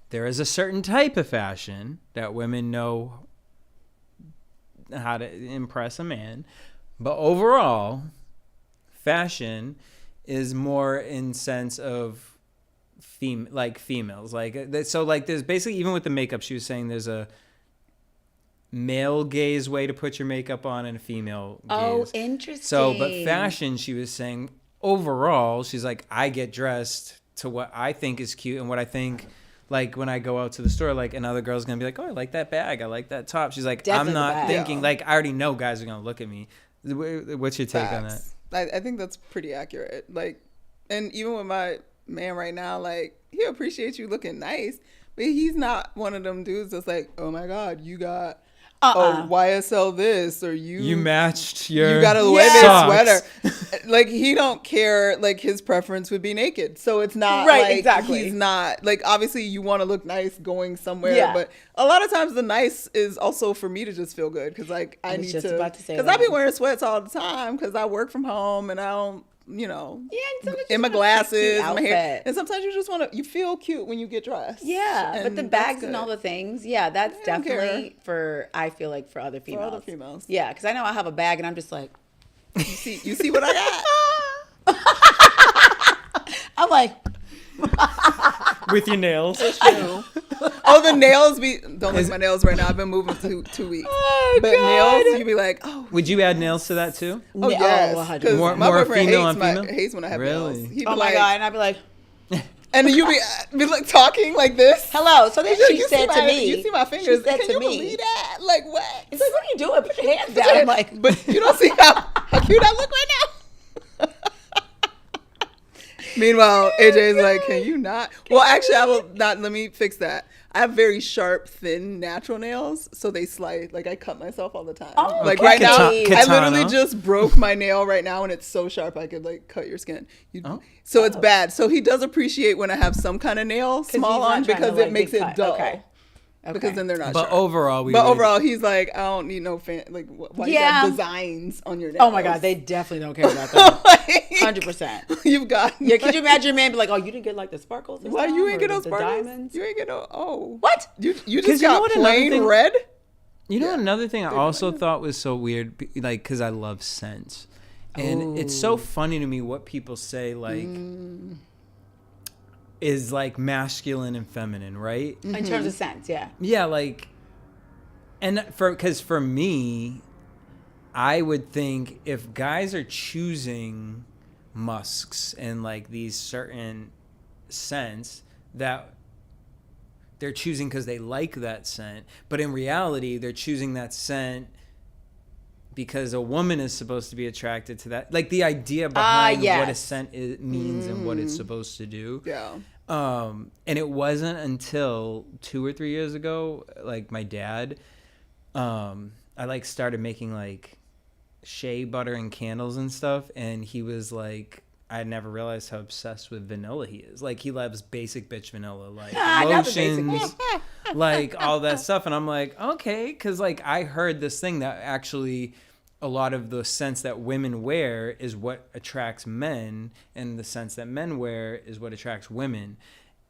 there is a certain type of fashion that women know how to impress a man, but overall, fashion is more in sense of females. So there's basically, even with the makeup, she was saying there's a male gaze way to put your makeup on and a female gaze. Oh, interesting. So, but fashion, she was saying overall, she's like, I get dressed to what I think is cute and what I think, like when I go out to the store, like another girl's gonna be like, oh, I like that bag, I like that top. She's like, Definitely I'm not the bag. thinking, like, I already know guys are gonna look at me. What's your take on that? Facts. I think that's pretty accurate. Like, and even with my man right now, like, he appreciates you looking nice, but he's not one of them dudes that's like, oh my God, you got YSL this, or you matched your you got a Louis socks. sweater. Like, he don't care. Like, his preference would be naked. So it's not Right, like exactly. he's not like, obviously you want to look nice going somewhere, Yeah. but a lot of times the nice is also for me to just feel good because like I was need just to, about to say because I be that. wearing sweats all the time because I work from home and I don't, Yeah, and sometimes in you my just want a glasses, cute my hair, outfit. and sometimes you just want to, you feel cute when you get dressed. Yeah, but And the that's bags and good. all the things, yeah, that's I don't definitely I feel like for other females. other females. Yeah, because I know I have a bag and I'm just like, You see what I got? I'm like, with your nails. Oh, the nails don't look at my nails right now. I've been moving for 2 weeks. Oh, But God. nails, you be like, oh, Would you add nails to that too? oh yes, 100%. because More- my more boyfriend female hates, on female? hates when I have Really? nails. He be oh my like, God. And I'd be like, and you be like talking like this. hello. So then He's like, she said to me, you see my fingers? She said Can to you me, believe that? Like what? it's like, what are you doing? Put your hands down. I'm like, But you don't see how cute I look right now. Meanwhile, AJ is like, can you not? Well, actually, I will not. Let me fix that. I have very sharp, thin, natural nails, so they slide. Like I cut myself all the time. Oh, like okay. right now, Katana. I literally just broke my nail right now, and it's so sharp I could like cut your skin. So it's bad. So he does appreciate when I have some kind of nail small he's not on trying to, because like, it makes big it cut. dull. Okay. Because then they're not But sharp. overall, He's like, I don't need no like why you Yeah. got designs on your nails. oh my God, they definitely don't care about that. 100%. You've got Yeah, could you imagine your man be like, oh, you didn't get like the sparkles? This why time, you or ain't get those the sparkles? diamonds? You ain't get no What? You 'Cause just you know got what, another plain thing- red? You know, Yeah. another thing I also thought was so weird, like, because I love scents. And it's so funny to me what people say, like, is, like, masculine and feminine, right? In terms of scents, yeah. Yeah, like, and because for me, I would think if guys are choosing musks and, like, these certain scents, that they're choosing because they like that scent. But in reality, they're choosing that scent because a woman is supposed to be attracted to that. Like, the idea behind what a scent means and what it's supposed to do. Yeah. And it wasn't until 2 or 3 years ago, like, my dad, I, like, started making, like, shea butter and candles and stuff. And he was like, I never realized how obsessed with vanilla he is. Like, he loves basic bitch vanilla, like lotions, like all that stuff. And I'm like, okay, because, like, I heard this thing that actually a lot of the scents that women wear is what attracts men, and the scents that men wear is what attracts women,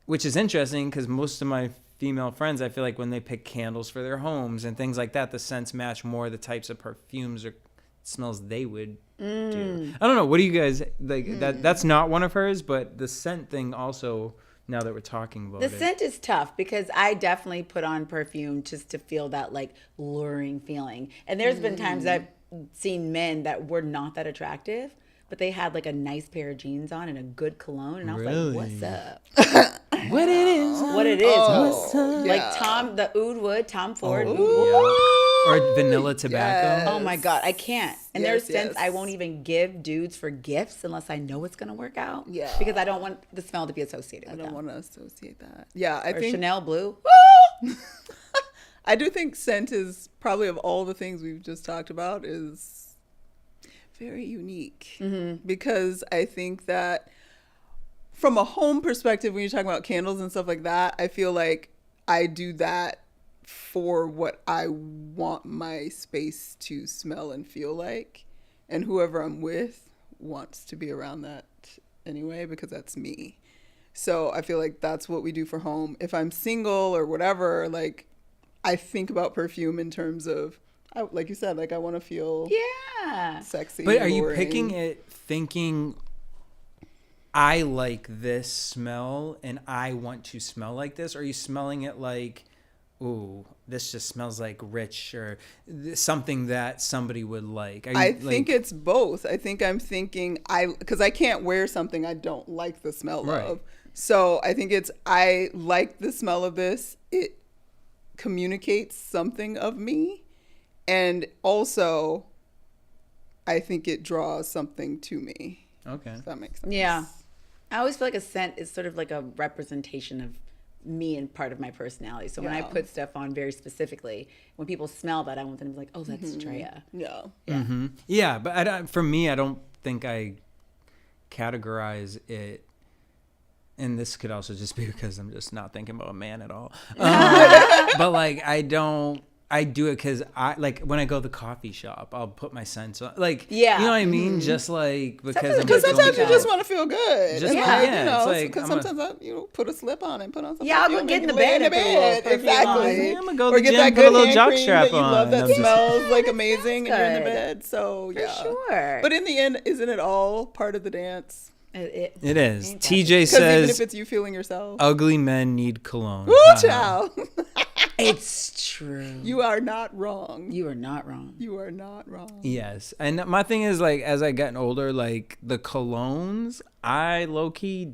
which is interesting because most of my female friends, I feel like when they pick candles for their homes and things like that, the scents match more the types of perfumes or smells they would do. I don't know. What do you guys like? That's not one of hers, but the scent thing also. Now that we're talking about The it, scent is tough because I definitely put on perfume just to feel that, like, luring feeling. And there's been times I've seen men that were not that attractive, but they had, like, a nice pair of jeans on and a good cologne, and I was Really? like, "What's up? what it is? What it is? What's up? Like the Oud Wood, Tom Ford, Oud Wood. Or vanilla tobacco. Oh my God, I can't. And there's scents yes. I won't even give dudes for gifts unless I know it's gonna work out. Yeah. Because I don't want the smell to be associated I with don't them. want to associate that. Yeah, I Or think Chanel Blue. I do think scent is probably, of all the things we've just talked about, is very unique because I think that from a home perspective, when you're talking about candles and stuff like that, I feel like I do that for what I want my space to smell and feel like, and whoever I'm with wants to be around that anyway because that's me. So I feel like that's what we do for home. If I'm single or whatever, like, I think about perfume in terms of, like you said, like, I want to feel sexy. But are you alluring. picking it thinking, I like this smell and I want to smell like this? Or are you smelling it like, ooh, this just smells like rich or something that somebody would like? I think it's both. I think I'm thinking, because I can't wear something I don't like the smell of. So I think it's, I like the smell of this. It communicates something of me. And also, I think it draws something to me. Okay. If that makes sense. Yeah. I always feel like a scent is sort of like a representation of me and part of my personality. So when I put stuff on very specifically, when people smell that, I want them to be like, oh, that's Drea. Yeah. Yeah, but for me, I don't think I categorize it. And this could also just be because I'm just not thinking about a man at all. But, like, I do it because like, when I go to the coffee shop, I'll put my scents on. Like, you know what I mean? Just, like, because Because sometimes you just want to feel good. Just and want- like, yeah, you know, it's like, because sometimes I put a slip on and put on something. Yeah, I'll get in the bed and put a little perfume Exactly. on. I'm gonna go to Or the get gym, that put a good little hand jock cream strap that you love on. that I'm just- smells like amazing and you're in the good. bed. So, For yeah. sure. But in the end, isn't it all part of the dance? It is. Ain't that TJ Because even if says, it's you feeling yourself. ugly men need cologne. Woo, child. It's true. You are not wrong. You are not wrong. You are not wrong. Yes. And my thing is, like, as I get older, like, the colognes, I low-key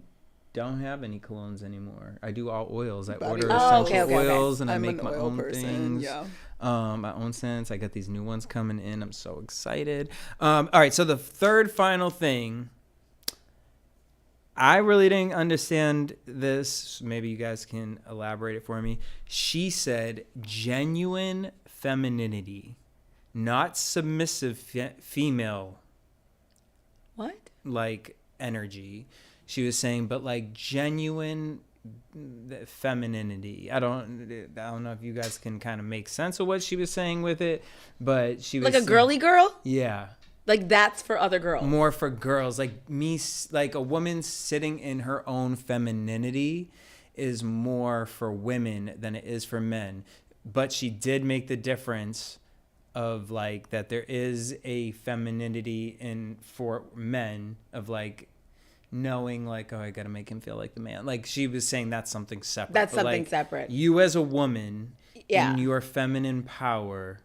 don't have any colognes anymore. I do all oils. I order essential oils and I I'm make an my oil own person, things. yeah. My own scents. I got these new ones coming in. I'm so excited. All right. So the third final thing, I really didn't understand this. Maybe you guys can elaborate it for me. She said genuine femininity, not submissive female, What? like, energy. She was saying, but, like, genuine femininity. I don't know if you guys can kind of make sense of what she was saying with it, but she was Like a girly girl? Yeah. Like that's for other girls. More for girls, like me, like a woman sitting in her own femininity is more for women than it is for men. but she did make the difference of like that there is a femininity in for men of like knowing like, oh, I gotta make him feel like the man. Like she was saying that's something separate. That's but something like, separate. You as a woman Yeah. in your feminine power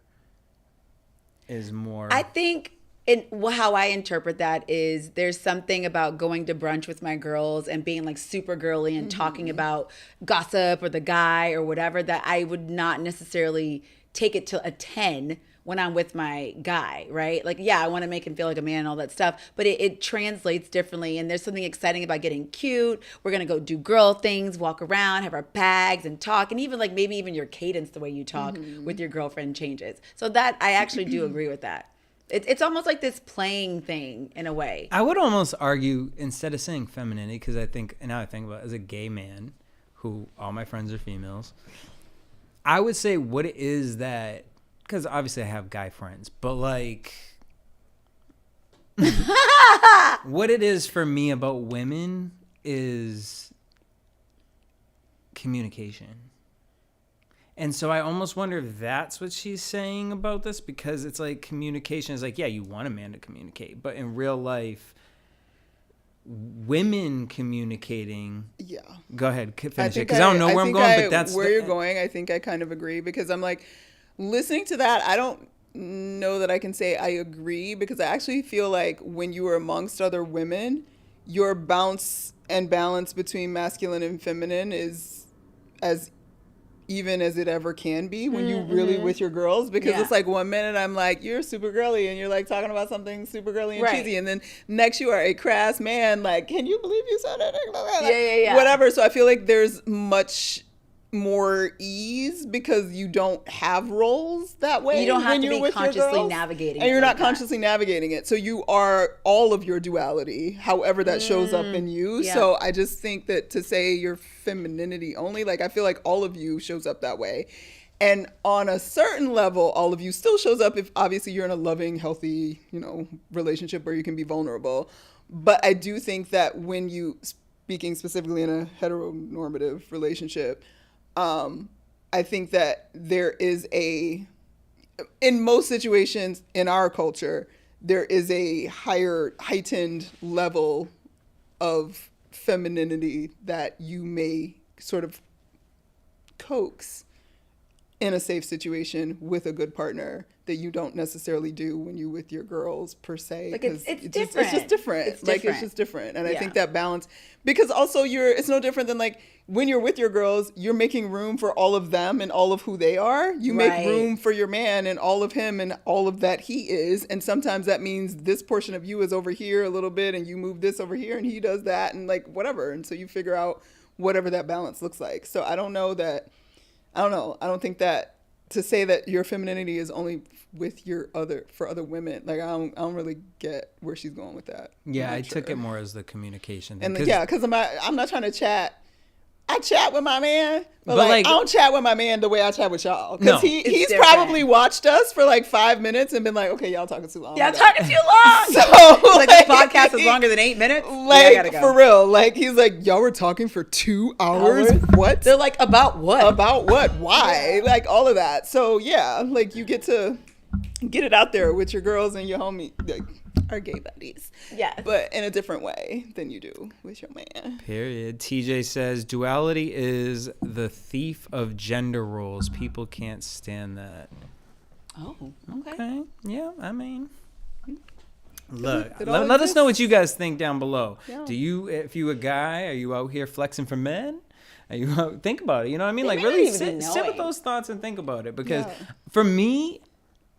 is more. I think how I interpret that is there's something about going to brunch with my girls and being like super girly and talking about gossip or the guy or whatever that I would not necessarily take it to a 10 when I'm with my guy, right? Like, yeah, I want to make him feel like a man and all that stuff, but it translates differently. And there's something exciting about getting cute. We're going to go do girl things, walk around, have our bags and talk. And even like maybe even your cadence, the way you talk with your girlfriend changes. So that I actually do agree with that. It's almost like this playing thing in a way. I would almost argue instead of saying femininity, because I think, and now I think about it, as a gay man who all my friends are females, I would say what it is that, because obviously I have guy friends, but like what it is for me about women is communication. And so I almost wonder if that's what she's saying about this, because it's like communication is like, yeah, you want a man to communicate, but in real life, women communicating. Yeah. Go ahead, finish it, because I don't know where I'm going, but that's where you're going. I think I kind of agree, because I'm like, listening to that, I don't know that I can say I agree, because I actually feel like when you are amongst other women, your bounce and balance between masculine and feminine is as even as it ever can be when you really with your girls, because it's like 1 minute I'm like, you're super girly and you're like talking about something super girly and cheesy, and then next you are a crass man, like, can you believe you said it? Like, whatever. So I feel like there's much more ease because you don't have roles that way. You don't have when to you're be with consciously your girls, navigating and it you're like not consciously navigating it. So you are all of your duality, however that shows up in you. Yeah. So I just think that to say your femininity only, like I feel like all of you shows up that way. And on a certain level, all of you still shows up if obviously you're in a loving, healthy, relationship where you can be vulnerable. But I do think that when you, speaking specifically in a heteronormative relationship, I think that there is in most situations in our culture, there is a heightened level of femininity that you may sort of coax in a safe situation with a good partner that you don't necessarily do when you with your girls per se. Like it's different. It's just different. It's just different. And I think that balance, because also it's no different than like when you're with your girls, you're making room for all of them and all of who they are. You make room for your man and all of him and all of that he is. And sometimes that means this portion of you is over here a little bit and you move this over here and he does that and like whatever. And so you figure out whatever that balance looks like. So I don't know. I don't think that to say that your femininity is only with for other women. Like I don't really get where she's going with that. Yeah, I took it more as the communication thing. And because I'm not trying to chat. I chat with my man, but like I don't chat with my man the way I chat with y'all. Because he's probably watched us for like 5 minutes and been like, okay, y'all talking too long. Y'all talking too long. So like this podcast is longer than 8 minutes. Like I gotta go. For real. Like he's like, y'all were talking for 2 hours. What? They're like, about what? About what? Why? Like all of that. So yeah, like you get to get it out there with your girls and your homie. Like, our gay buddies. Yes. But in a different way than you do with your man. Period. TJ says, duality is the thief of gender roles. People can't stand that. Oh, okay. Yeah, I mean, look, let us know what you guys think down below. Yeah. If you a guy, are you out here flexing for men? Are you out, think about it. You know what I mean? Like really sit with those thoughts and think about it. Because for me,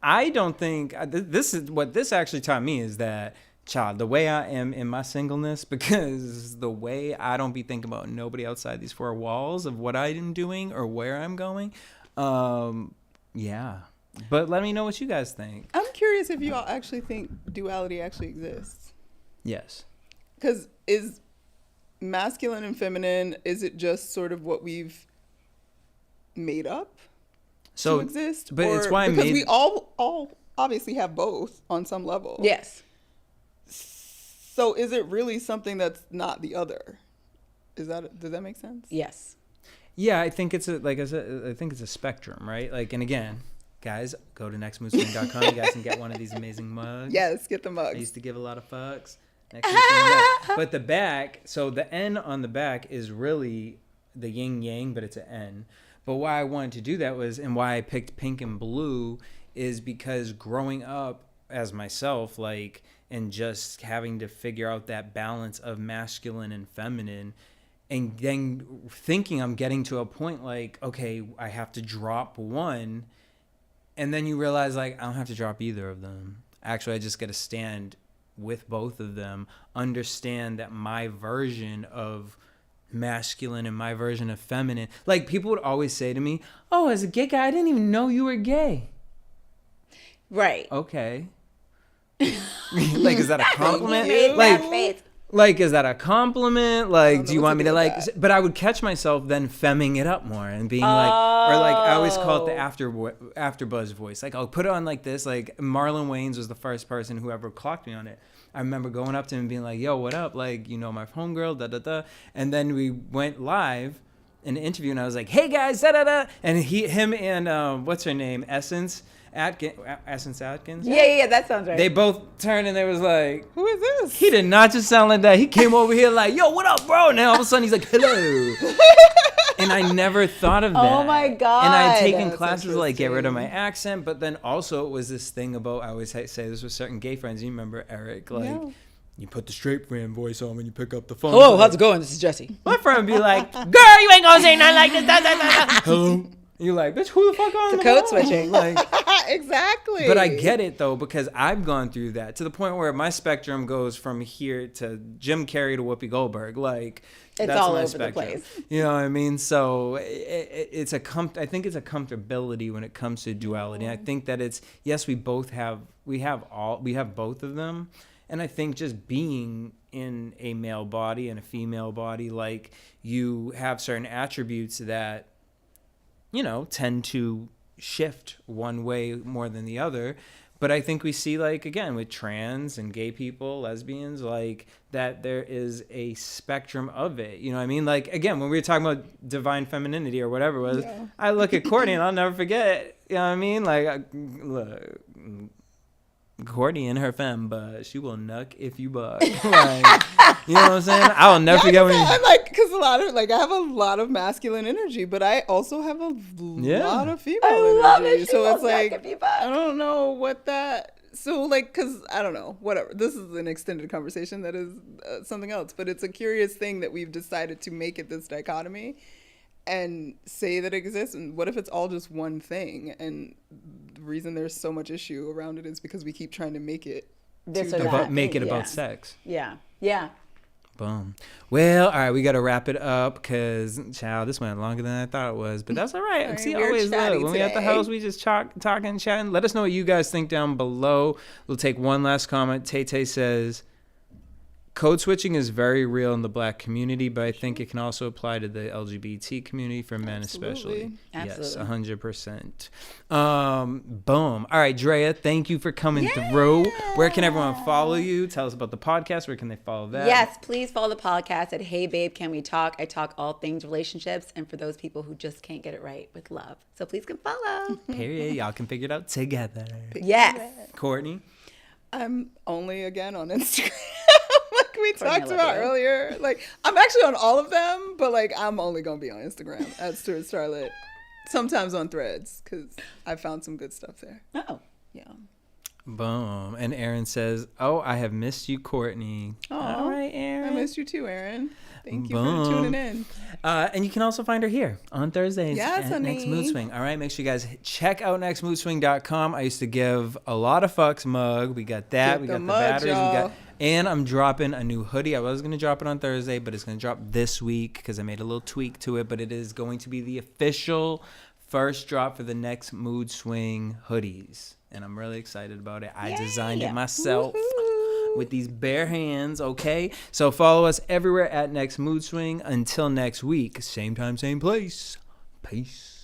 I don't think this is what this actually taught me is that, child, the way I am in my singleness, because the way I don't be thinking about nobody outside these 4 walls of what I'm doing or where I'm going. Yeah. But let me know what you guys think. I'm curious if you all actually think duality actually exists. Yes. Because is masculine and feminine, is it just sort of what we've made up? To exist, but it's why because we all obviously have both on some level. Yes. So is it really something that's not the other? Does that make sense? Yes. Yeah, I think it's I think it's a spectrum, right? Like, and again, guys, go to nextmoodswing.com. You guys can get one of these amazing mugs. Yes, get the I mugs. used to give a lot of fucks. But the back, so the N on the back is really the yin yang, but it's an N. But why I wanted to do that was, and why I picked pink and blue, is because growing up as myself, like, and just having to figure out that balance of masculine and feminine, and then thinking I'm getting to a point like, okay, I have to drop one, and then you realize, like, I don't have to drop either of them. Actually, I just got to stand with both of them, understand that my version of masculine and my version of feminine, like, people would always say to me, oh, as a gay guy, I didn't even know you were gay. Right. Okay. Like, is that a compliment? Made Like, that face. like, is that a compliment? Like, do you want me to, like, that. but I would catch myself then femming it up more and being like, or like, I always call it the after buzz voice. Like, I'll put it on like this. Like, Marlon Wayans was the first person who ever clocked me on it. I remember going up to him and being like, yo, what up? Like, you know, my homegirl, da-da-da. And then we went live in an interview, and I was like, hey, guys, da-da-da. And him and, what's her name, Essence Atkins? Yeah, that sounds right. They both turned, and they was like, Who is this? he did not just sound like that. He came over here like, yo, what up, bro? And then all of a sudden he's like, hello. And I never thought of that. Oh my God. And I had taken That's classes to, like, get rid of my interesting. accent, but then also it was this thing about, I always say this with certain gay friends. You remember Eric? Like, Yeah. you put the straight friend voice on when you pick up the phone. Hello, how's it going? This is Jesse. My friend would be like, girl, you ain't gonna say nothing like this. Da, da, da, da. Hello. You're like, bitch, who the fuck on The the code phone? switching. Like, Exactly. but I get it, though, because I've gone through that to the point where my spectrum goes from here to Jim Carrey to Whoopi Goldberg. Like, It's that's all my over spectrum. the place. You know what I mean? So it's I think it's a comfortability when it comes to duality. I think that it's, yes, we have both of them. And I think just being in a male body and a female body, like, you have certain attributes that, you know, tend to shift one way more than the other. But I think we see, like, again, with trans and gay people, lesbians, like, that there is a spectrum of it. You know what I mean? Like, again, when we were talking about divine femininity or whatever it was, Yeah. I look at Courtney and I'll never forget it. You know what I mean? Like, look, Courtney and her femme, but she will nuck if you buck. Like, you know what I'm saying? I will never forget when I'm like, because I have a lot of masculine energy, but I also have a lot of female love energy. it. She So will it's like, nuck if you buck. I don't know what that. So, like, because I don't know, whatever. This is an extended conversation that is something else, but it's a curious thing that we've decided to make it this dichotomy and say that it exists. And what if it's all just one thing? And the reason there's so much issue around it is because we keep trying to make it This two or different that. make it things. about sex. Yeah. Boom. Well, all right, we got to wrap it up because, child, this went longer than I thought it was. But that's all right. All right, See, we're always chatty look, when we at the today. house, we just talking, chatting. Let us know what you guys think down below. We'll take one last comment. Tay says, code switching is very real in the black community, but I think it can also apply to the LGBT community for men especially. Absolutely. Yes, 100%. Boom. All right, Drea, thank you for coming through. Where can everyone follow you? Tell us about the podcast. Where can they follow that? Yes, please follow the podcast at Hey Babe, Can We Talk? I talk all things relationships and for those people who just can't get it right with love. So please come follow. Period. Y'all can figure it out together. Yes. Courtney? I'm only again on Instagram. Like we Courtney, I talked love about you. earlier. Like I'm actually on all of them, but like I'm only gonna be on Instagram at Stuart Starlet. Sometimes on Threads because I found some good stuff there. Oh. Yeah. Boom. And Aaron says, oh, I have missed you, Courtney. All right, Aaron. I missed you too, Aaron. Thank you Boom. for tuning in. And you can also find her here on Thursdays Yes, at Next honey. Mood Swing. All right, make sure you guys check out nextmoodswing.com. I used to give a lot of fucks mug. We got that. Get we the got the mug, batteries. y'all. And I'm dropping a new hoodie. I was going to drop it on Thursday, but it's going to drop this week because I made a little tweak to it. But it is going to be the official first drop for the Next Mood Swing hoodies. And I'm really excited about it. I designed it myself. With these bare hands, okay? So follow us everywhere at Next Mood Swing. Until next week, same time, same place. Peace.